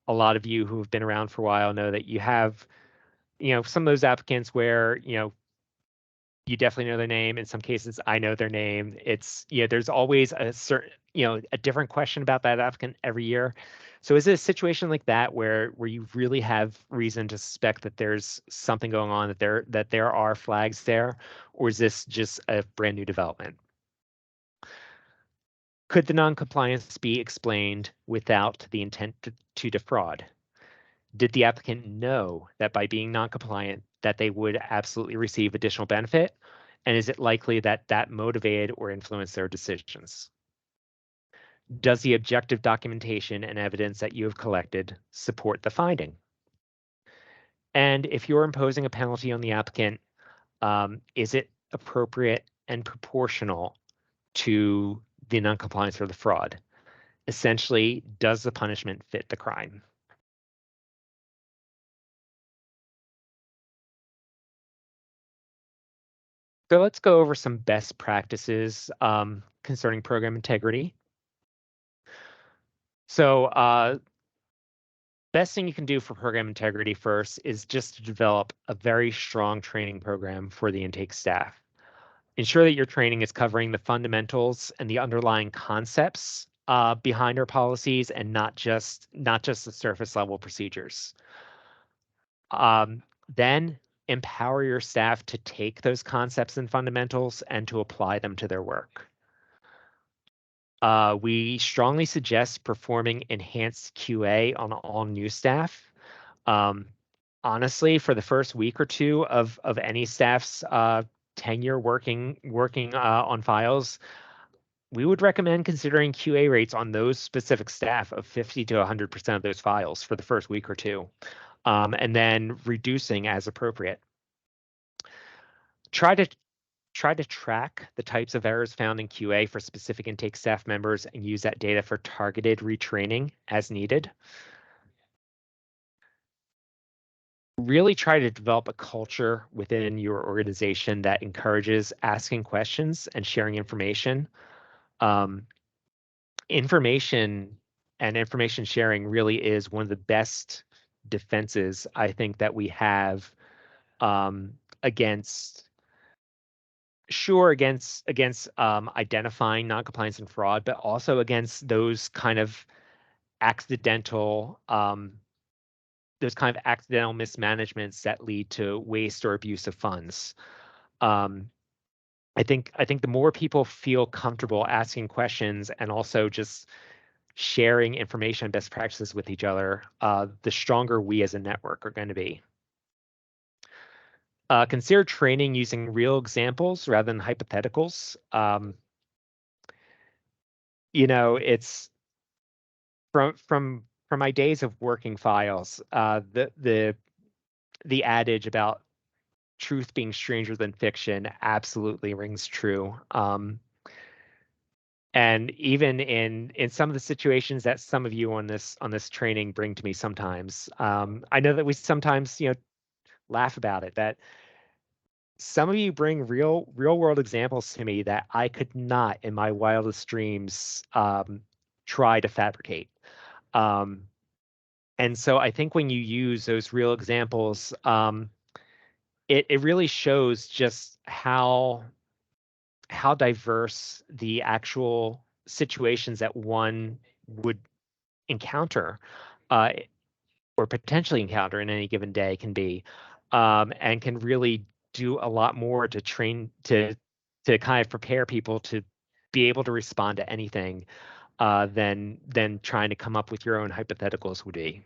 lot of you who have been around for a while know that you have some of those applicants where, you definitely know their name. In some cases, I know their name. It's, there's always a certain, a different question about that applicant every year. So is it a situation like that where you really have reason to suspect that there's something going on, that there are flags there, or is this just a brand new development? Could the non-compliance be explained without the intent to defraud? Did the applicant know that by being non-compliant, that they would absolutely receive additional benefit? And is it likely that that motivated or influenced their decisions? Does the objective documentation and evidence that you have collected support the finding? And if you're imposing a penalty on the applicant, is it appropriate and proportional to the noncompliance or the fraud? Essentially, does the punishment fit the crime? So let's go over some best practices concerning program integrity. So best thing you can do for program integrity first is just to develop a very strong training program for the intake staff. Ensure that your training is covering the fundamentals and the underlying concepts behind our policies, and not just the surface level procedures. Then empower your staff to take those concepts and fundamentals and to apply them to their work. We strongly suggest performing enhanced QA on all new staff. Honestly, for the first week or two of any staff's tenure working on files, we would recommend considering QA rates on those specific staff of 50 to 100% of those files for the first week or two, and then reducing as appropriate. Try to track the types of errors found in QA for specific intake staff members and use that data for targeted retraining as needed. Really try to develop a culture within your organization that encourages asking questions and sharing information. Information and information sharing really is one of the best defenses I think that we have against identifying noncompliance and fraud, but also against those kind of accidental mismanagements that lead to waste or abuse of funds. I think the more people feel comfortable asking questions and also just sharing information and best practices with each other, the stronger we as a network are going to be. Consider training using real examples rather than hypotheticals. It's from my days of working files, the adage about truth being stranger than fiction absolutely rings true. And even in some of the situations that some of you on this training bring to me sometimes, I know that we sometimes laugh about it, that some of you bring real world examples to me that I could not in my wildest dreams try to fabricate. And so I think when you use those real examples, it really shows just how diverse the actual situations that one would encounter or potentially encounter in any given day can be, and can really do a lot more to train to kind of prepare people to be able to respond to anything than trying to come up with your own hypotheticals would be.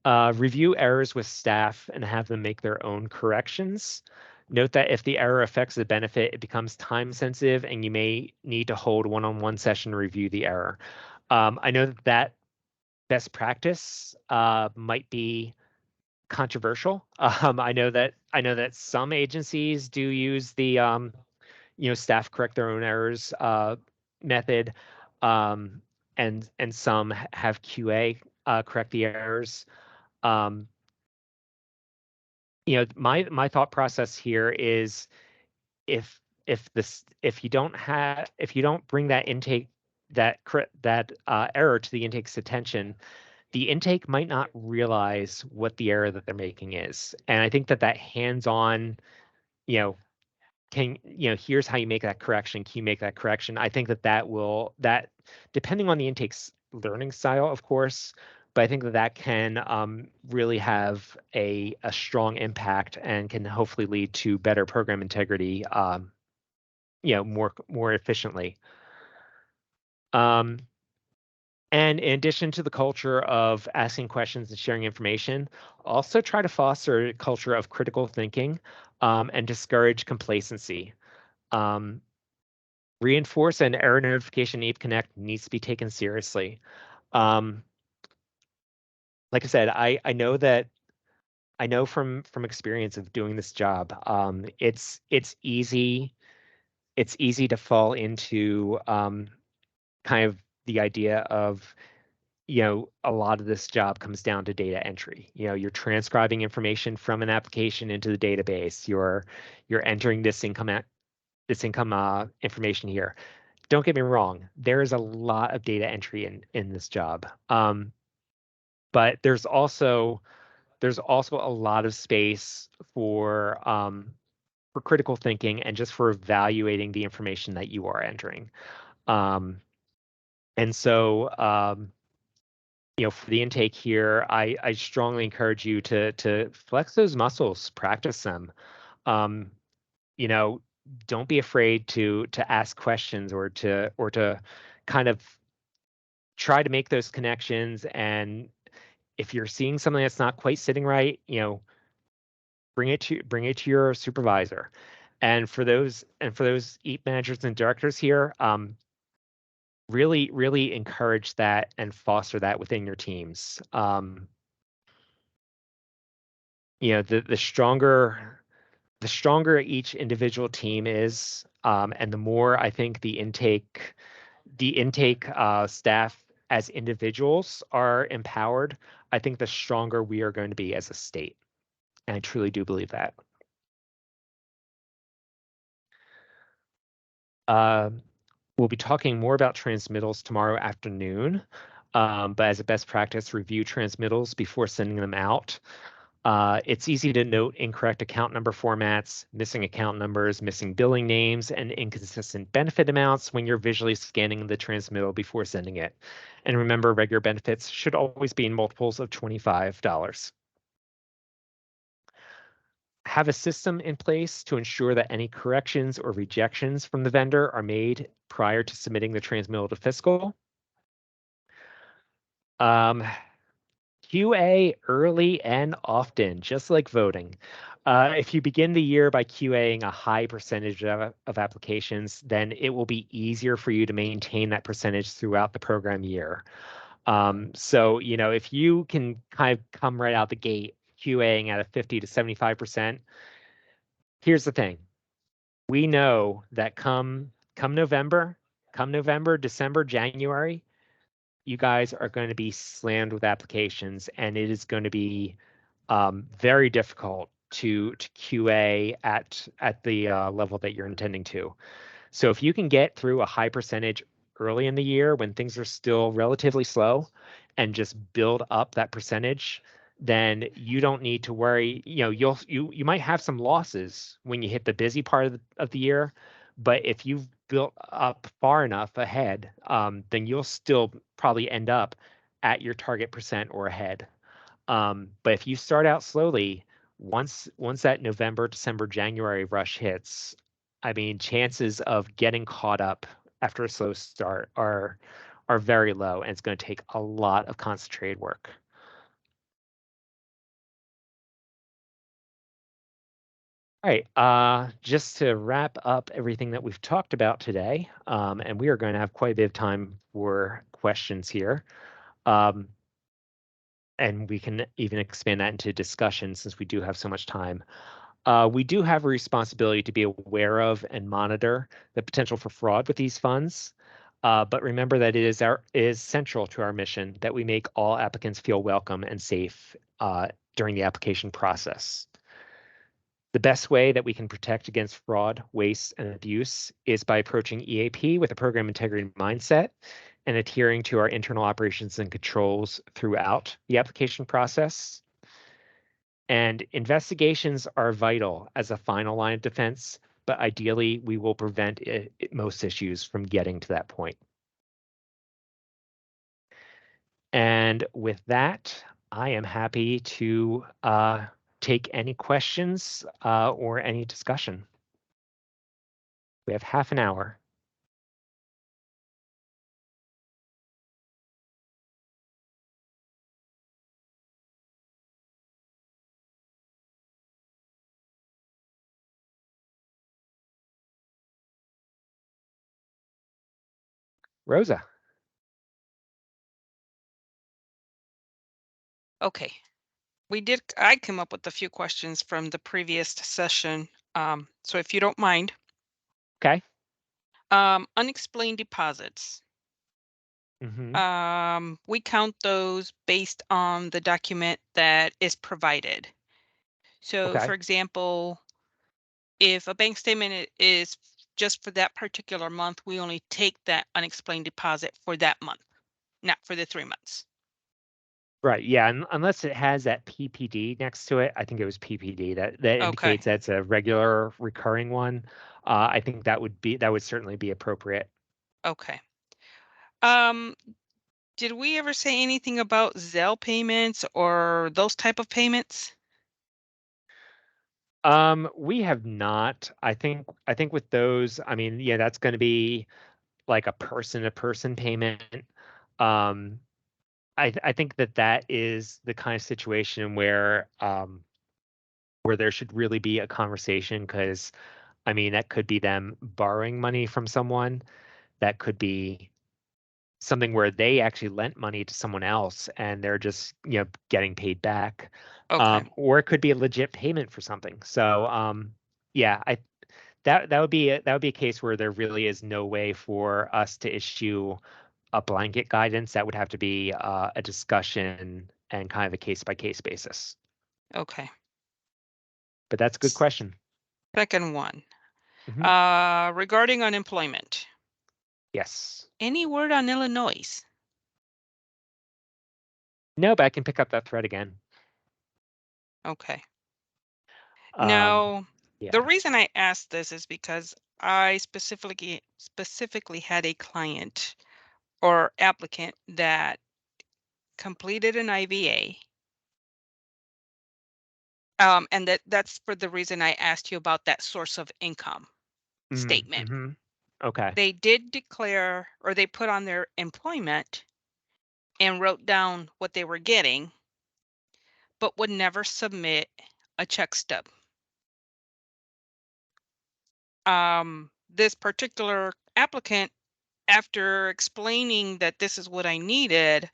Review errors with staff and have them make their own corrections. Note that if the error affects the benefit, it becomes time sensitive and you may need to hold one-on-one session to review the error. I know that best practice might be controversial. I know that some agencies do use the staff correct their own errors method, and some have QA correct the errors. My thought process here is if you don't bring that error to the intake's attention, the intake might not realize what the error that they're making is. And I think that hands-on, here's how you make that correction. Can you make that correction? I think that depending on the intake's learning style, of course, but I think that can really have a strong impact and can hopefully lead to better program integrity, more efficiently. And in addition to the culture of asking questions and sharing information, also try to foster a culture of critical thinking and discourage complacency. Um, Reinforce an error notification EAP Connect needs to be taken seriously. Like I said, I know that I know from experience of doing this job, it's easy to fall into kind of the idea of, a lot of this job comes down to data entry. You're transcribing information from an application into the database. You're entering this income information here. Don't get me wrong, there is a lot of data entry in this job. But there's also a lot of space for critical thinking and just for evaluating the information that you are entering. And so, for the intake here, I strongly encourage you to flex those muscles, practice them. Um, don't be afraid to ask questions or to kind of try to make those connections. And if you're seeing something that's not quite sitting right, bring it to your supervisor. And for those EAP managers and directors here, really encourage that and foster that within your teams. The stronger each individual team is, and the more I think the intake staff as individuals are empowered, I think the stronger we are going to be as a state. And I truly do believe that. We'll be talking more about transmittals tomorrow afternoon, but as a best practice, review transmittals before sending them out. It's easy to note incorrect account number formats, missing account numbers, missing billing names, and inconsistent benefit amounts when you're visually scanning the transmittal before sending it. And remember, regular benefits should always be in multiples of $25. Have a system in place to ensure that any corrections or rejections from the vendor are made prior to submitting the transmittal to fiscal. QA early and often, just like voting. If you begin the year by QAing a high percentage of applications, then it will be easier for you to maintain that percentage throughout the program year. So, if you can kind of come right out the gate QAing at a 50 to 75%, here's the thing. We know that come November, December, January, you guys are going to be slammed with applications, and it is going to be very difficult to QA at the level that you're intending to. So if you can get through a high percentage early in the year when things are still relatively slow and just build up that percentage, then you don't need to worry. You might have some losses when you hit the busy part of the year, but if you've built up far enough ahead, then you'll still probably end up at your target percent or ahead. But if you start out slowly, once that November, December, January rush hits, I mean, chances of getting caught up after a slow start are very low, and it's going to take a lot of concentrated work. All right, just to wrap up everything that we've talked about today, and we are going to have quite a bit of time for questions here. And we can even expand that into discussion since we do have so much time. We do have a responsibility to be aware of and monitor the potential for fraud with these funds. But remember that it is central to our mission that we make all applicants feel welcome and safe during the application process. The best way that we can protect against fraud, waste, and abuse is by approaching EAP with a program integrity mindset and adhering to our internal operations and controls throughout the application process. And investigations are vital as a final line of defense, but ideally we will prevent most issues from getting to that point. And with that, I am happy to take any questions or any discussion. We have half an hour. Rosa. Okay. I came up with a few questions from the previous session. So if you don't mind, Okay. unexplained deposits. Mm-hmm. We count those based on the document that is provided. So Okay. for example, if a bank statement is just for that particular month, we only take that unexplained deposit for that month, not for the 3 months. Right. Yeah. Unless it has that PPD next to it, I think it was PPD that Okay. indicates that's a regular recurring one. I think that would certainly be appropriate. Okay. Did we ever say anything about Zelle payments or those type of payments? We have not. I think with those, I mean, yeah, that's going to be like a person-to-person payment. I think that is the kind of situation where there should really be a conversation, because I mean, that could be them borrowing money from someone. That could be something where they actually lent money to someone else and they're just, getting paid back. Okay. Or it could be a legit payment for something. So, yeah, that would be a case where there really is no way for us to issue a blanket guidance. That would have to be a discussion and kind of a case by case basis. Okay. But that's a good question. Second one. Mhm. Regarding unemployment. Yes. Any word on Illinois? No, but I can pick up that thread again. Okay. Um, Now, the yeah. reason I asked this is because I specifically had a client or applicant that completed an IVA. And that's for the reason I asked you about that source of income statement. Mm-hmm. Okay. They did declare, or they put on their employment and wrote down what they were getting, but would never submit a check stub. This particular applicant, after explaining that this is what I needed,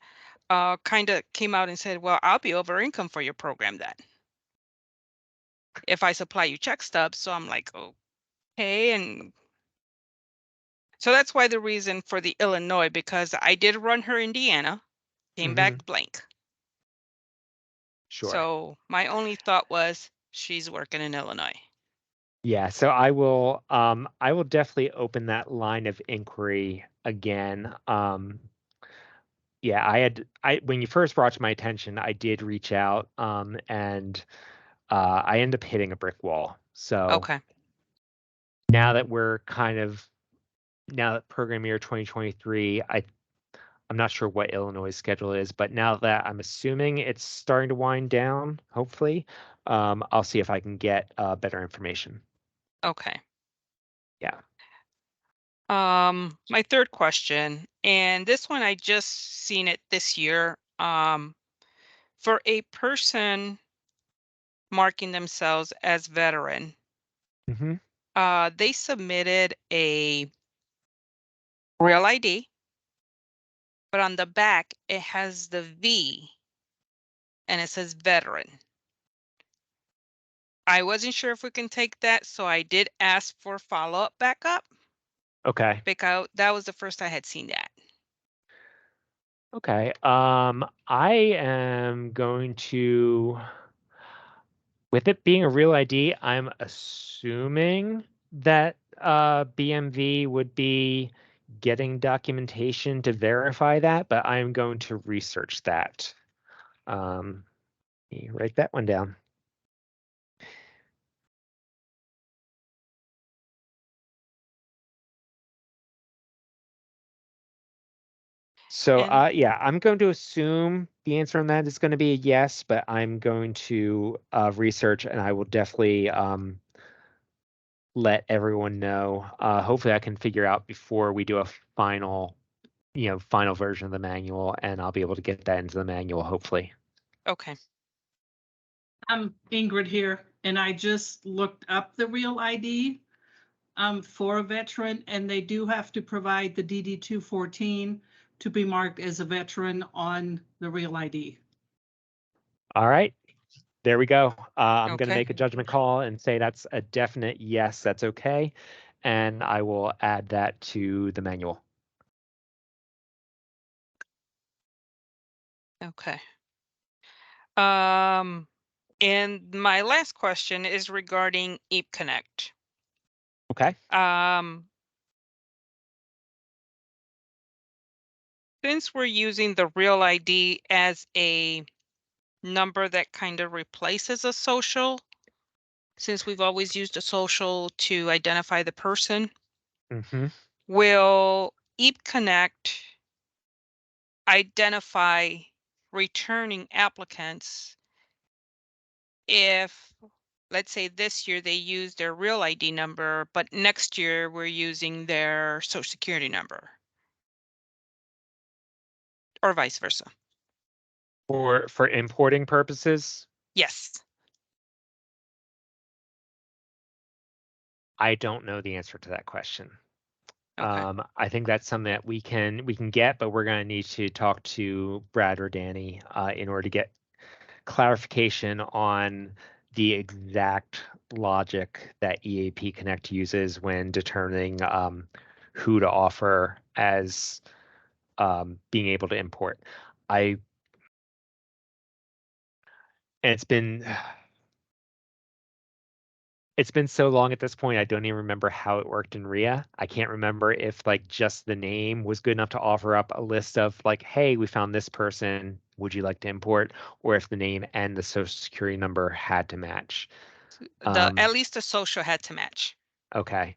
kind of came out and said, well, I'll be over income for your program then, if I supply you check stubs. So I'm like, okay. And so that's why the reason for the Illinois, because I did run her Indiana, came Mm-hmm. back blank. Sure. So my only thought was she's working in Illinois. Yeah, so I will definitely open that line of inquiry again. Yeah, when you first brought to my attention, I did reach out, and I ended up hitting a brick wall. So Okay. now that now that program year 2023, I'm not sure what Illinois' schedule is, but now that I'm assuming it's starting to wind down, hopefully, I'll see if I can get better information. Okay. Yeah. My third question, and this one I just seen it this year. For a person marking themselves as veteran, Mm-hmm. they submitted a real ID, but on the back it has the V and it says veteran. I wasn't sure if we can take that, so I did ask for follow-up backup Okay. because that was the first I had seen that. Okay. I am going to, with it being a real ID, I'm assuming that BMV would be getting documentation to verify that, but I'm going to research that. Let me write that one down. So, And yeah, I'm going to assume the answer on that is going to be a yes, but I'm going to research, and I will definitely let everyone know. Hopefully, I can figure out before we do a final version of the manual, and I'll be able to get that into the manual, hopefully. okay. I'm Ingrid here, and I just looked up the real ID. for a veteran, and they do have to provide the DD 214 to be marked as a veteran on the real ID. All right. There we go. I'm going to Okay. make a judgment call and say that's a definite yes, that's okay. And I will add that to the manual. Okay. And my last question is regarding EAP Connect. Okay. Since we're using the real ID as a number that kind of replaces a social, since we've always used a social to identify the person, will EAP Connect identify returning applicants if, let's say this year they use their real ID number, but next year we're using their social security number, or vice versa? For importing purposes, Yes. I don't know the answer to that question. Okay. I think that's something that we can get, but we're going to need to talk to Brad or Danny in order to get clarification on the exact logic that EAP Connect uses when determining who to offer as being able to import. And it's been so long at this point, I don't even remember how it worked in RIA. I can't remember if like just the name was good enough to offer up a list of like, hey, we found this person, would you like to import? Or if the name and the social security number had to match. At least the social had to match. Okay.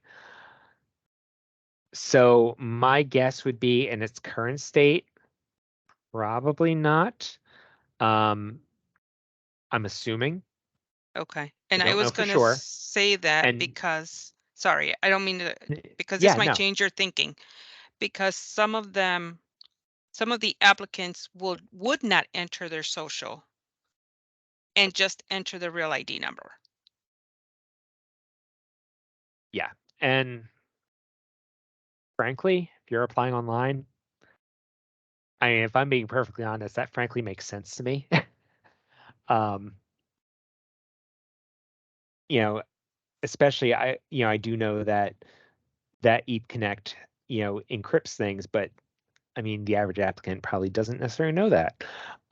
So my guess would be in its current state, probably not. I'm assuming. Okay. And I don't know was for going to sure. say that And because, sorry, I don't mean to, because this yeah, might no, change your thinking, because some of the applicants would not enter their social and just enter the real ID number. yeah. And frankly, if you're applying online, I mean, if I'm being perfectly honest, that frankly makes sense to me. You know, especially I do know that EAP Connect, encrypts things, but I mean, the average applicant probably doesn't necessarily know that.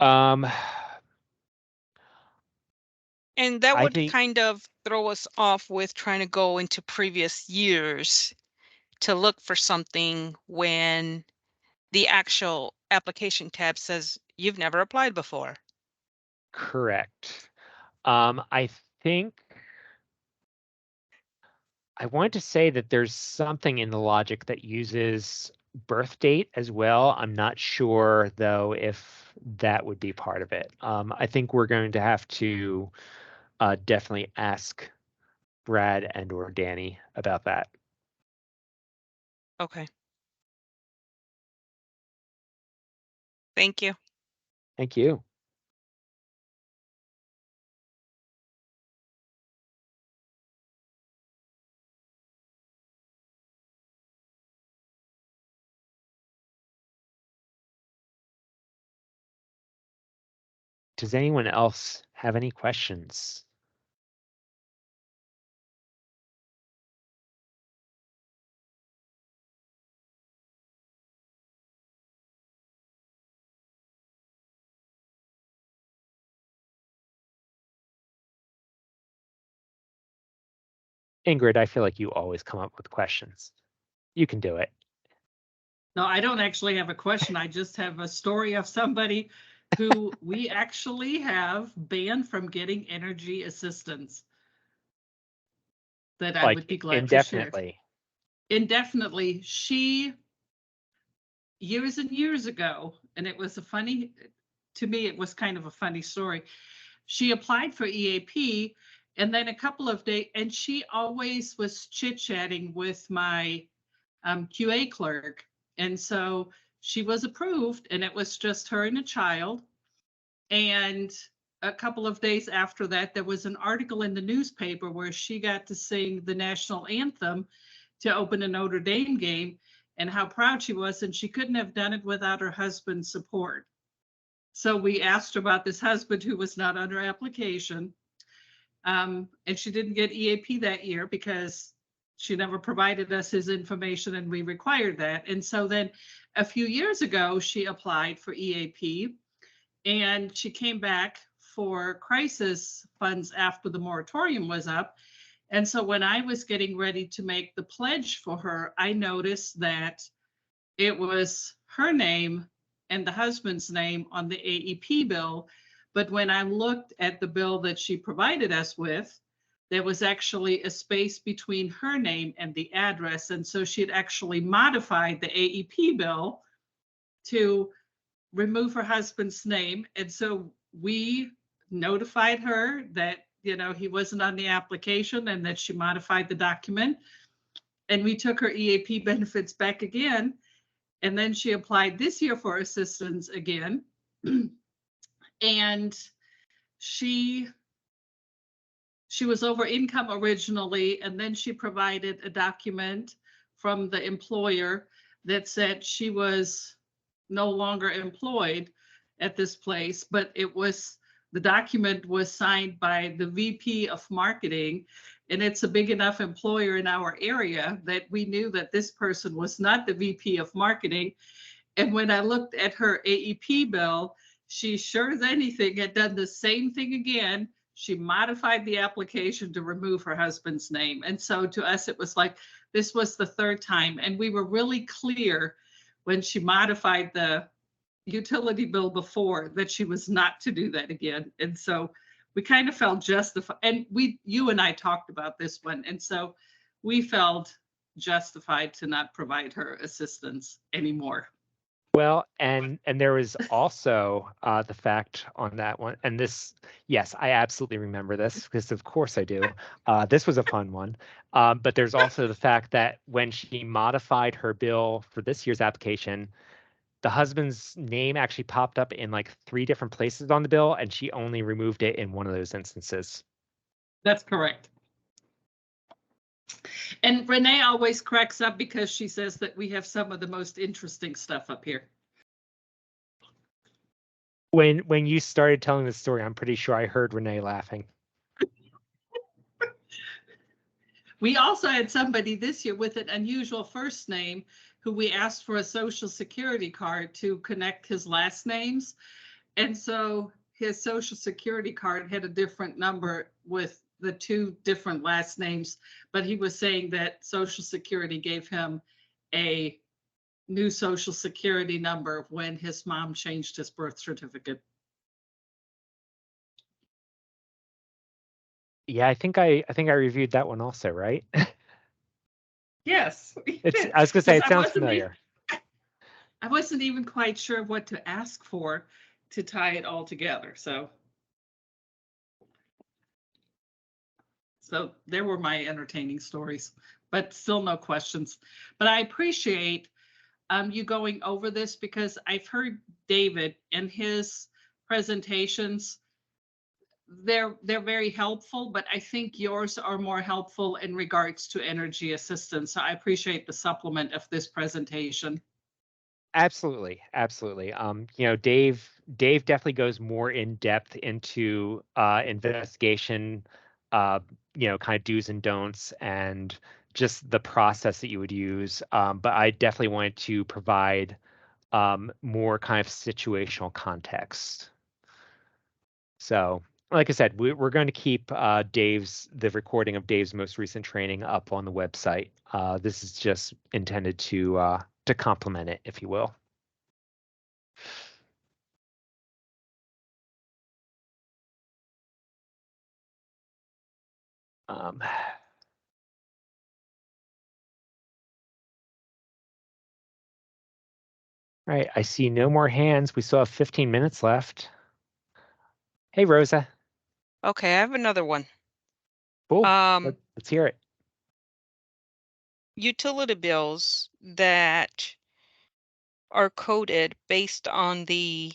And that I would think kind of throw us off with trying to go into previous years to look for something when the actual application tab says you've never applied before. correct. I think I wanted to say that there's something in the logic that uses birth date as well. I'm not sure though if that would be part of it. I think we're going to have to definitely ask Brad and or Danny about that. Okay. Thank you. Thank you. Does anyone else have any questions? Ingrid, I feel like you always come up with questions. You can do it. No, I don't actually have a question. I just have a story of somebody who we actually have banned from getting energy assistance. That I would be glad to share. Indefinitely. She, years and years ago, and it was to me, it was kind of a funny story. She applied for EAP, and then a couple of days, and she always was chit-chatting with my QA clerk. And so she was approved, and it was just her and a child. And a couple of days after that, there was an article in the newspaper where she got to sing the national anthem. to open a Notre Dame game and how proud she was, and she couldn't have done it without her husband's support. So we asked her about this husband who was not on her application. And she didn't get EAP that year because she never provided us his information and we required that. And so then a few years ago, she applied for EAP and she came back for crisis funds after the moratorium was up. And so when I was getting ready to make the pledge for her, I noticed that it was her name and the husband's name on the AEP bill. But when I looked at the bill that she provided us with, there was actually a space between her name and the address. And so she had actually modified the AEP bill to remove her husband's name. And so we notified her that, you know, he wasn't on the application and that she modified the document. And we took her EAP benefits back again. And then she applied this year for assistance again. And she was over income originally, and then she provided a document from the employer that said she was no longer employed at this place, but the document was signed by the VP of marketing, and it's a big enough employer in our area that we knew that this person was not the VP of marketing. And when I looked at her AEP bill, she sure as anything had done the same thing again. She modified the application to remove her husband's name. And so to us, it was like, this was the third time. And we were really clear when she modified the utility bill before that she was not to do that again. And so we kind of felt justified. And you and I talked about this one. And so we felt justified to not provide her assistance anymore. Well, and there was also the fact on that one, and this, yes, I absolutely remember this because of course I do. This was a fun one, but there's also the fact that when she modified her bill for this year's application, the husband's name actually popped up in like 3 different places on the bill, and she only removed it in one of those instances. That's correct. And Renee always cracks up because she says that we have some of the most interesting stuff up here. When you started telling the story, I'm pretty sure I heard Renee laughing. We also had somebody this year with an unusual first name who we asked for a social security card to connect his last names. And so his social security card had a different number with the 2 different last names, but he was saying that Social Security gave him a new social security number when his mom changed his birth certificate. Yeah, I think I reviewed that one also, right? Yes. I was gonna say it sounds familiar. I wasn't even quite sure what to ask for to tie it all together. So there were my entertaining stories, but still no questions. But I appreciate you going over this because I've heard David in his presentations. They're very helpful, but I think yours are more helpful in regards to energy assistance. So I appreciate the supplement of this presentation. Absolutely. You know, Dave definitely goes more in depth into investigation, you know, kind of do's and don'ts and just the process that you would use. But I definitely wanted to provide more kind of situational context. So, like I said, we're going to keep the recording of Dave's most recent training up on the website. This is just intended to complement it, if you will. All right, I see no more hands. We still have 15 minutes left. Hey, Rosa. Okay, I have another one. Cool. Let's hear it. Utility bills that are coded based on the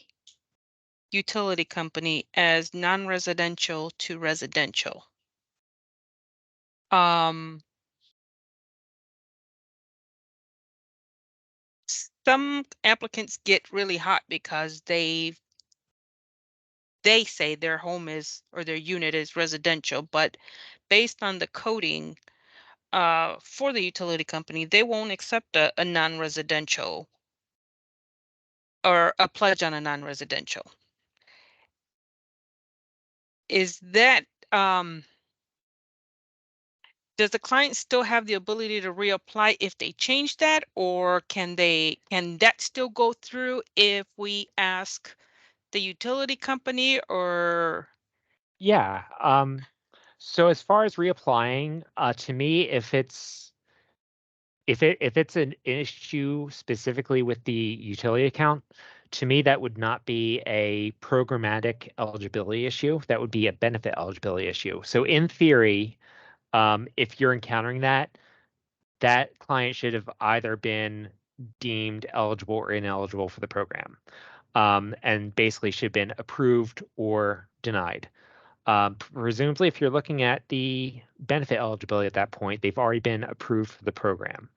utility company as non-residential to residential. some applicants get really hot because they say their home is or their unit is residential, but based on the coding for the utility company, they won't accept a non-residential or a pledge on a non-residential. Is that does the client still have the ability to reapply if they change that, or can that still go through if we ask the utility company? Or Yeah. So as far as reapplying, to me, if it's an issue specifically with the utility account, to me that would not be a programmatic eligibility issue. That would be a benefit eligibility issue. So in theory, if you're encountering that, that client should have either been deemed eligible or ineligible for the program, and basically should have been approved or denied. Presumably, if you're looking at the benefit eligibility at that point, they've already been approved for the program.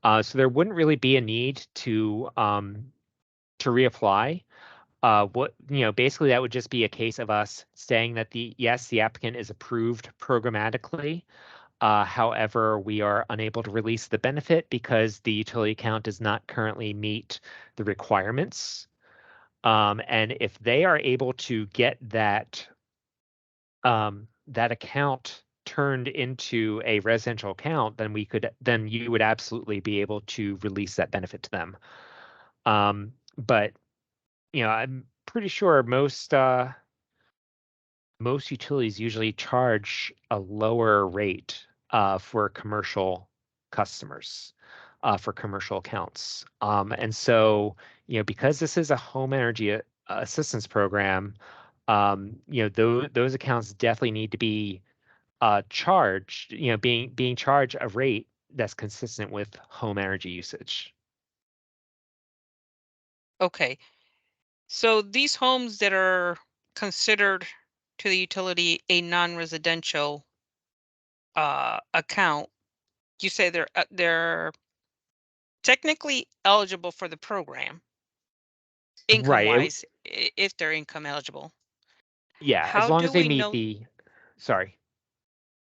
So there wouldn't really be a need to reapply. Basically that would just be a case of us saying that the applicant is approved programmatically. However, we are unable to release the benefit because the utility account does not currently meet the requirements. And if they are able to get that account turned into a residential account, then you would absolutely be able to release that benefit to them. But I'm pretty sure most utilities usually charge a lower rate for commercial customers, for commercial accounts. And so, because this is a home energy assistance program, those accounts definitely need to be charged, being charged a rate that's consistent with home energy usage. okay, so these homes that are considered to the utility a non-residential account, you say they're technically eligible for the program, income Right. wise, if they're income eligible. Yeah, as How long do as they we meet note the, sorry.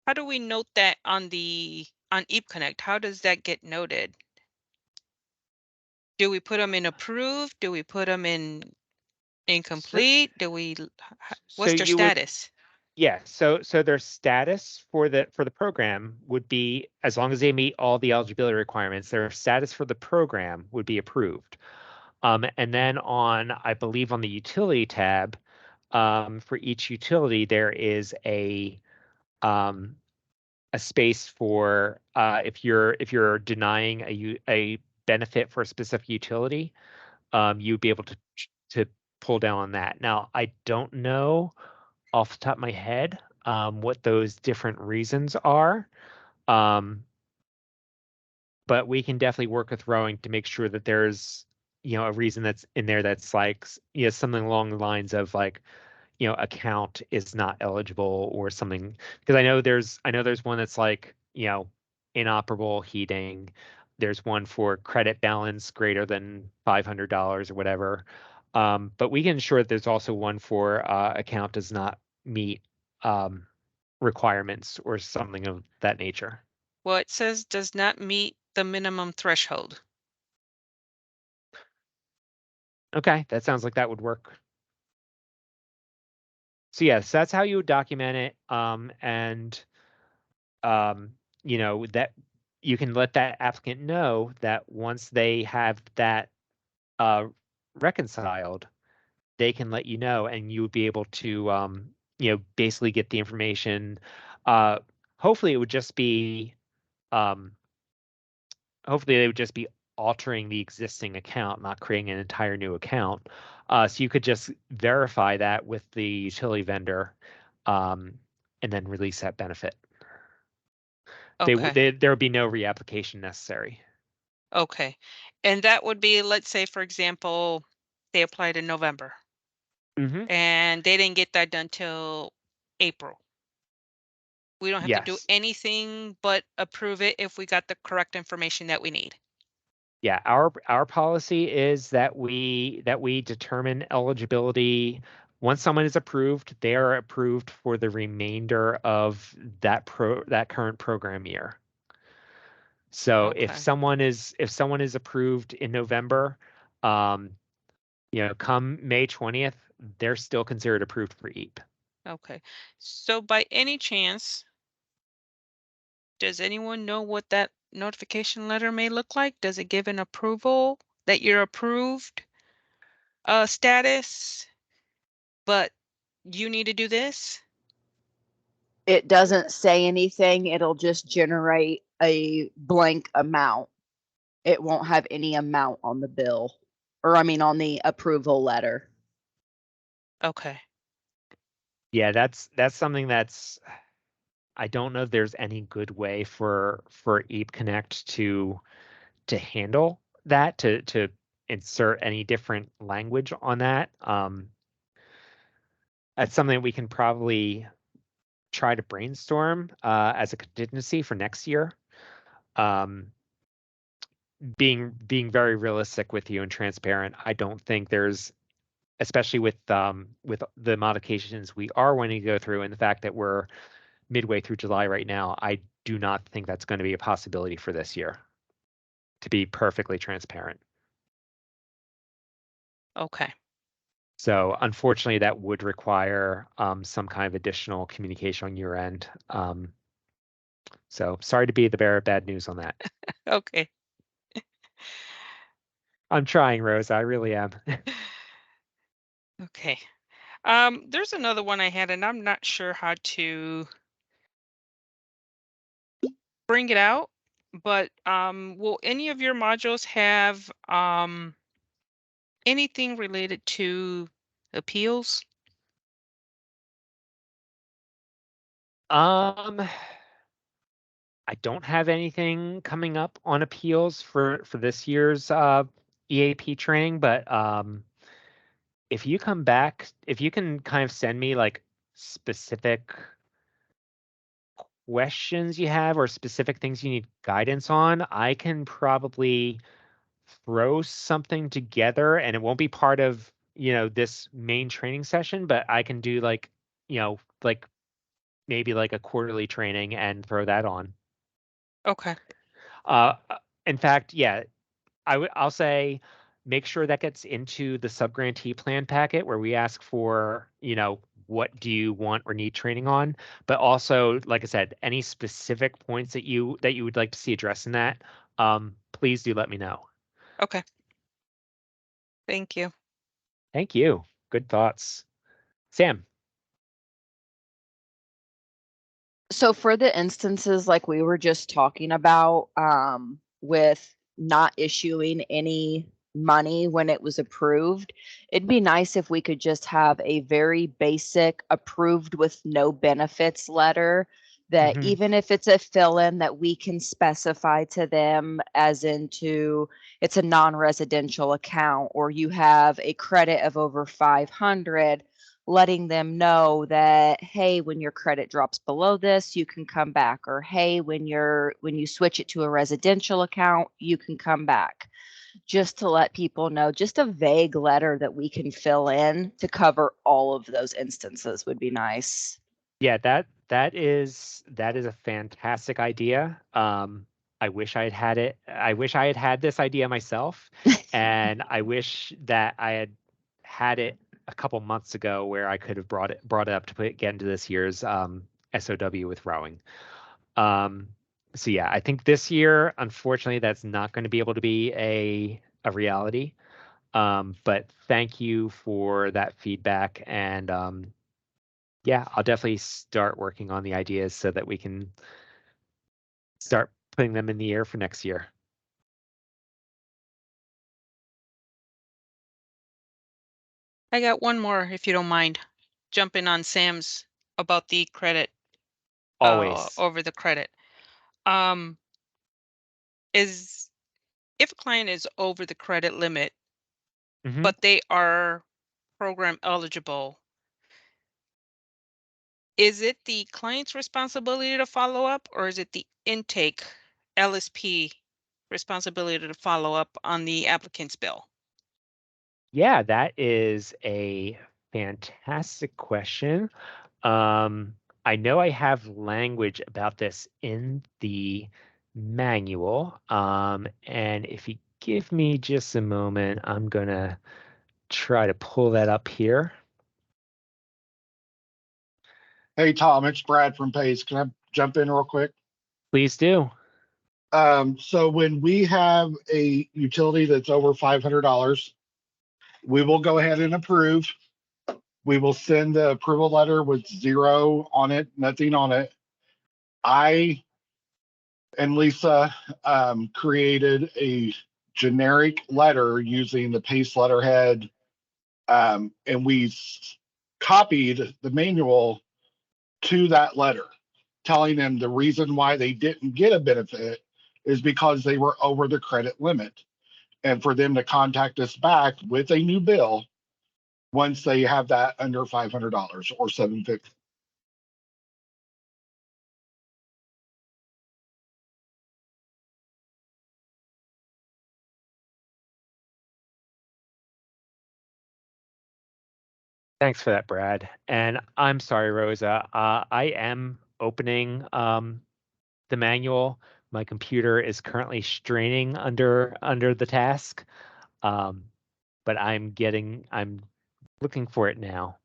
how do we note that on EAP Connect? How does that get noted? Do we put them in approved? Do we put them in So, incomplete? so What's their you would, status? yeah. So their status for the program would be, as long as they meet all the eligibility requirements, their status for the program would be approved. And then I believe on the utility tab, for each utility, there is um, a space for if you're denying a benefit for a specific utility, you'd be able to pull down on that. Now, I don't know off the top of my head what those different reasons are, um, but we can definitely work with rowing to make sure that there's a reason that's in there that's like something along the lines of like account is not eligible or something, because I know there's one that's like inoperable heating. There's one for credit balance greater than $500 or whatever. But we can ensure that there's also one for account does not meet um, requirements or something of that nature. Well, it says does not meet the minimum threshold. Okay, that sounds like that would work. So yes, that's how you would document it. And that you can let that applicant know that once they have that uh, reconciled, they can let you know, and you would be able to, basically get the information. Uh, hopefully, it would just be, um, hopefully, they would just be altering the existing account, not creating an entire new account. So you could just verify that with the utility vendor, um, and then release that benefit. Okay. There would be no reapplication necessary. Okay. And that would be, let's say, for example, they applied in November Mm-hmm. and they didn't get that done till April. We don't have to do Yes. anything but approve it if we got the correct information that we need. Yeah, our policy is that we determine eligibility. Once someone is approved, they are approved for the remainder of that current program year. So Okay. if someone is approved in November, come May 20th, they're still considered approved for EAP. Okay. So by any chance, does anyone know what that notification letter may look like? Does it give an approval that you're approved status, but you need to do this? It doesn't say anything. It'll just generate a blank amount. It won't have any amount on the bill, or I mean on the approval letter. Okay. Yeah, that's something that's, I don't know if there's any good way for EAP Connect to handle that, to insert any different language on that. That's something we can probably try to brainstorm as a contingency for next year. Being very realistic with you and transparent, I don't think there's, especially with the modifications we are wanting to go through, and the fact that we're midway through July right now, I do not think that's going to be a possibility for this year, to be perfectly transparent. Okay. So unfortunately, that would require some kind of additional communication on your end. So sorry to be the bearer of bad news on that. Okay. I'm trying, Rose. I really am. Okay. There's another one I had, and I'm not sure how to bring it out, but will any of your modules have anything related to appeals? I don't have anything coming up on appeals for this year's EAP training, but if you come back, if you can kind of send me like specific questions you have or specific things you need guidance on, I can probably throw something together, and it won't be part of, this main training session, but I can do like, like maybe like a quarterly training and throw that on. Okay. Uh, in fact, yeah, I'll say make sure that gets into the subgrantee plan packet where we ask for, what do you want or need training on, but also, like I said, any specific points that you would like to see addressed in that, please do let me know. Okay. Thank you. Thank you. Good thoughts. Sam. So for the instances like we were just talking about, with not issuing any money when it was approved, it'd be nice if we could just have a very basic approved with no benefits letter that Mhm. even if it's a fill-in that we can specify to them as into it's a non-residential account or you have a credit of over 500, letting them know that, hey, when your credit drops below this, you can come back, or hey, when you switch it to a residential account, you can come back. Just to let people know, just a vague letter that we can fill in to cover all of those instances would be nice. Yeah, that is a fantastic idea. I wish I had had it. I wish I had had this idea myself, and I wish that I had it a couple months ago where I could have brought it up to get into this year's SOW with rowing. So yeah, I think this year, unfortunately, that's not going to be able to be a reality. But thank you for that feedback, and yeah, I'll definitely start working on the ideas so that we can start putting them in the air for next year. I got one more, if you don't mind, jumping on Sam's about the credit, Always. over the credit. Um, is if a client is over the credit limit, Mhm. but they are program eligible, is it the client's responsibility to follow up, or is it the intake LSP responsibility to follow up on the applicant's bill? Yeah, that is a fantastic question. I know I have language about this in the manual. And if you give me just a moment, I'm gonna try to pull that up here. Hey, Tom, it's Brad from Pace. Can I jump in real quick? Please do. So when we have a utility that's over $500, we will go ahead and approve. We will send the approval letter with 0 on it, nothing on it. I and Lisa created a generic letter using the PACE letterhead, and we copied the manual to that letter, telling them the reason why they didn't get a benefit is because they were over the credit limit, and for them to contact us back with a new bill once they have that under $500 or $750. Thanks for that, Brad. And I'm sorry, Rosa. I am opening the manual. My computer is currently straining under the task. But I'm looking for it now.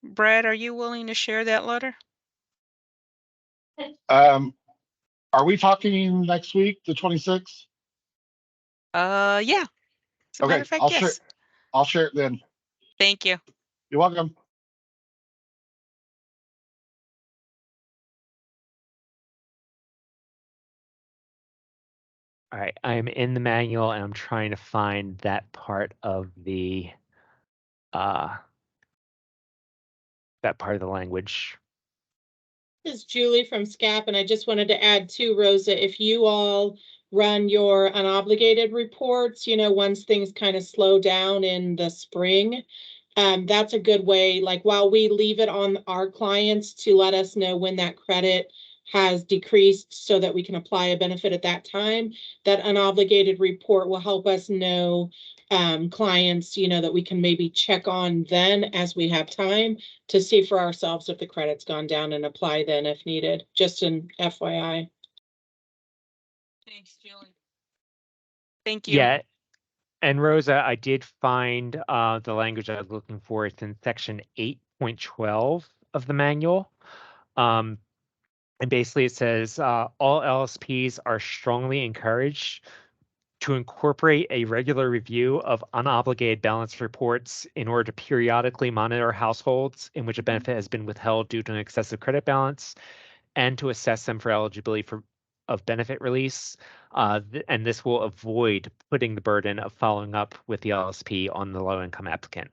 Brad, are you willing to share that letter? Are we talking next week, the 26th? Yeah. As a matter Okay, of fact, I'll share. yes. I'll share it then. Thank you. You're welcome. All right, I'm in the manual and I'm trying to find that part of the language. This is Julie from SCAP, and I just wanted to add too, Rosa, if you all run your unobligated reports, once things kind of slow down in the spring, that's a good way, like while we leave it on our clients to let us know when that credit has decreased so that we can apply a benefit at that time, that unobligated report will help us know clients, that we can maybe check on then as we have time to see for ourselves if the credit's gone down and apply then if needed, just an FYI. Thanks, Julie. Thank you. Yeah, and Rosa, I did find the language I was looking for. It's in section 8.12 of the manual. And basically it says all LSPs are strongly encouraged to incorporate a regular review of unobligated balance reports in order to periodically monitor households in which a benefit has been withheld due to an excessive credit balance and to assess them for eligibility of benefit release. And this will avoid putting the burden of following up with the LSP on the low income applicant.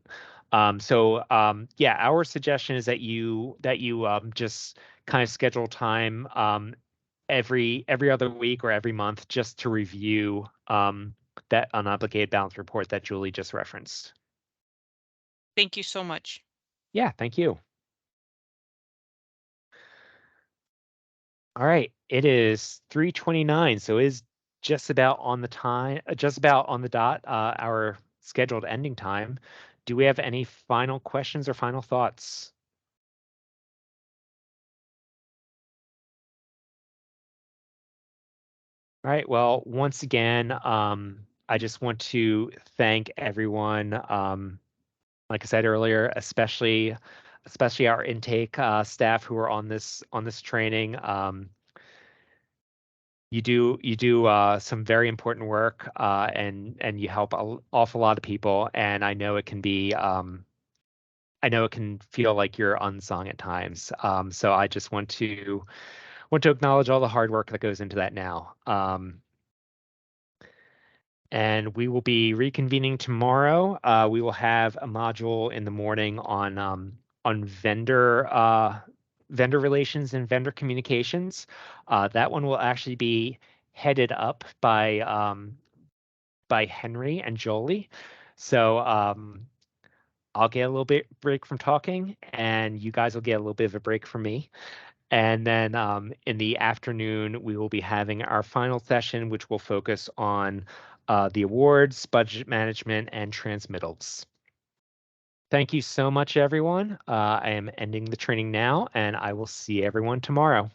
Yeah, our suggestion is that you just kind of schedule time every other week or every month just to review that unobligated balance report that Julie just referenced. Thank you so much. Yeah, thank you. All right, it is 3:29, so it is just about on the time, just about on the dot, our scheduled ending time. Do we have any final questions or final thoughts? All right, well, once again, I just want to thank everyone, like I said earlier, especially our intake staff who are on this training. You do some very important work, and you help an awful lot of people. And I know it can be, I know it can feel like you're unsung at times. So I just want to acknowledge all the hard work that goes into that now. And we will be reconvening tomorrow. We will have a module in the morning on vendor relations and vendor communications. That one will actually be headed up by Henry and Jolie. So I'll get a little bit break from talking, and you guys will get a little bit of a break from me. And then in the afternoon, we will be having our final session, which will focus on the awards, budget management, and transmittals. Thank you so much, everyone. I am ending the training now, and I will see everyone tomorrow.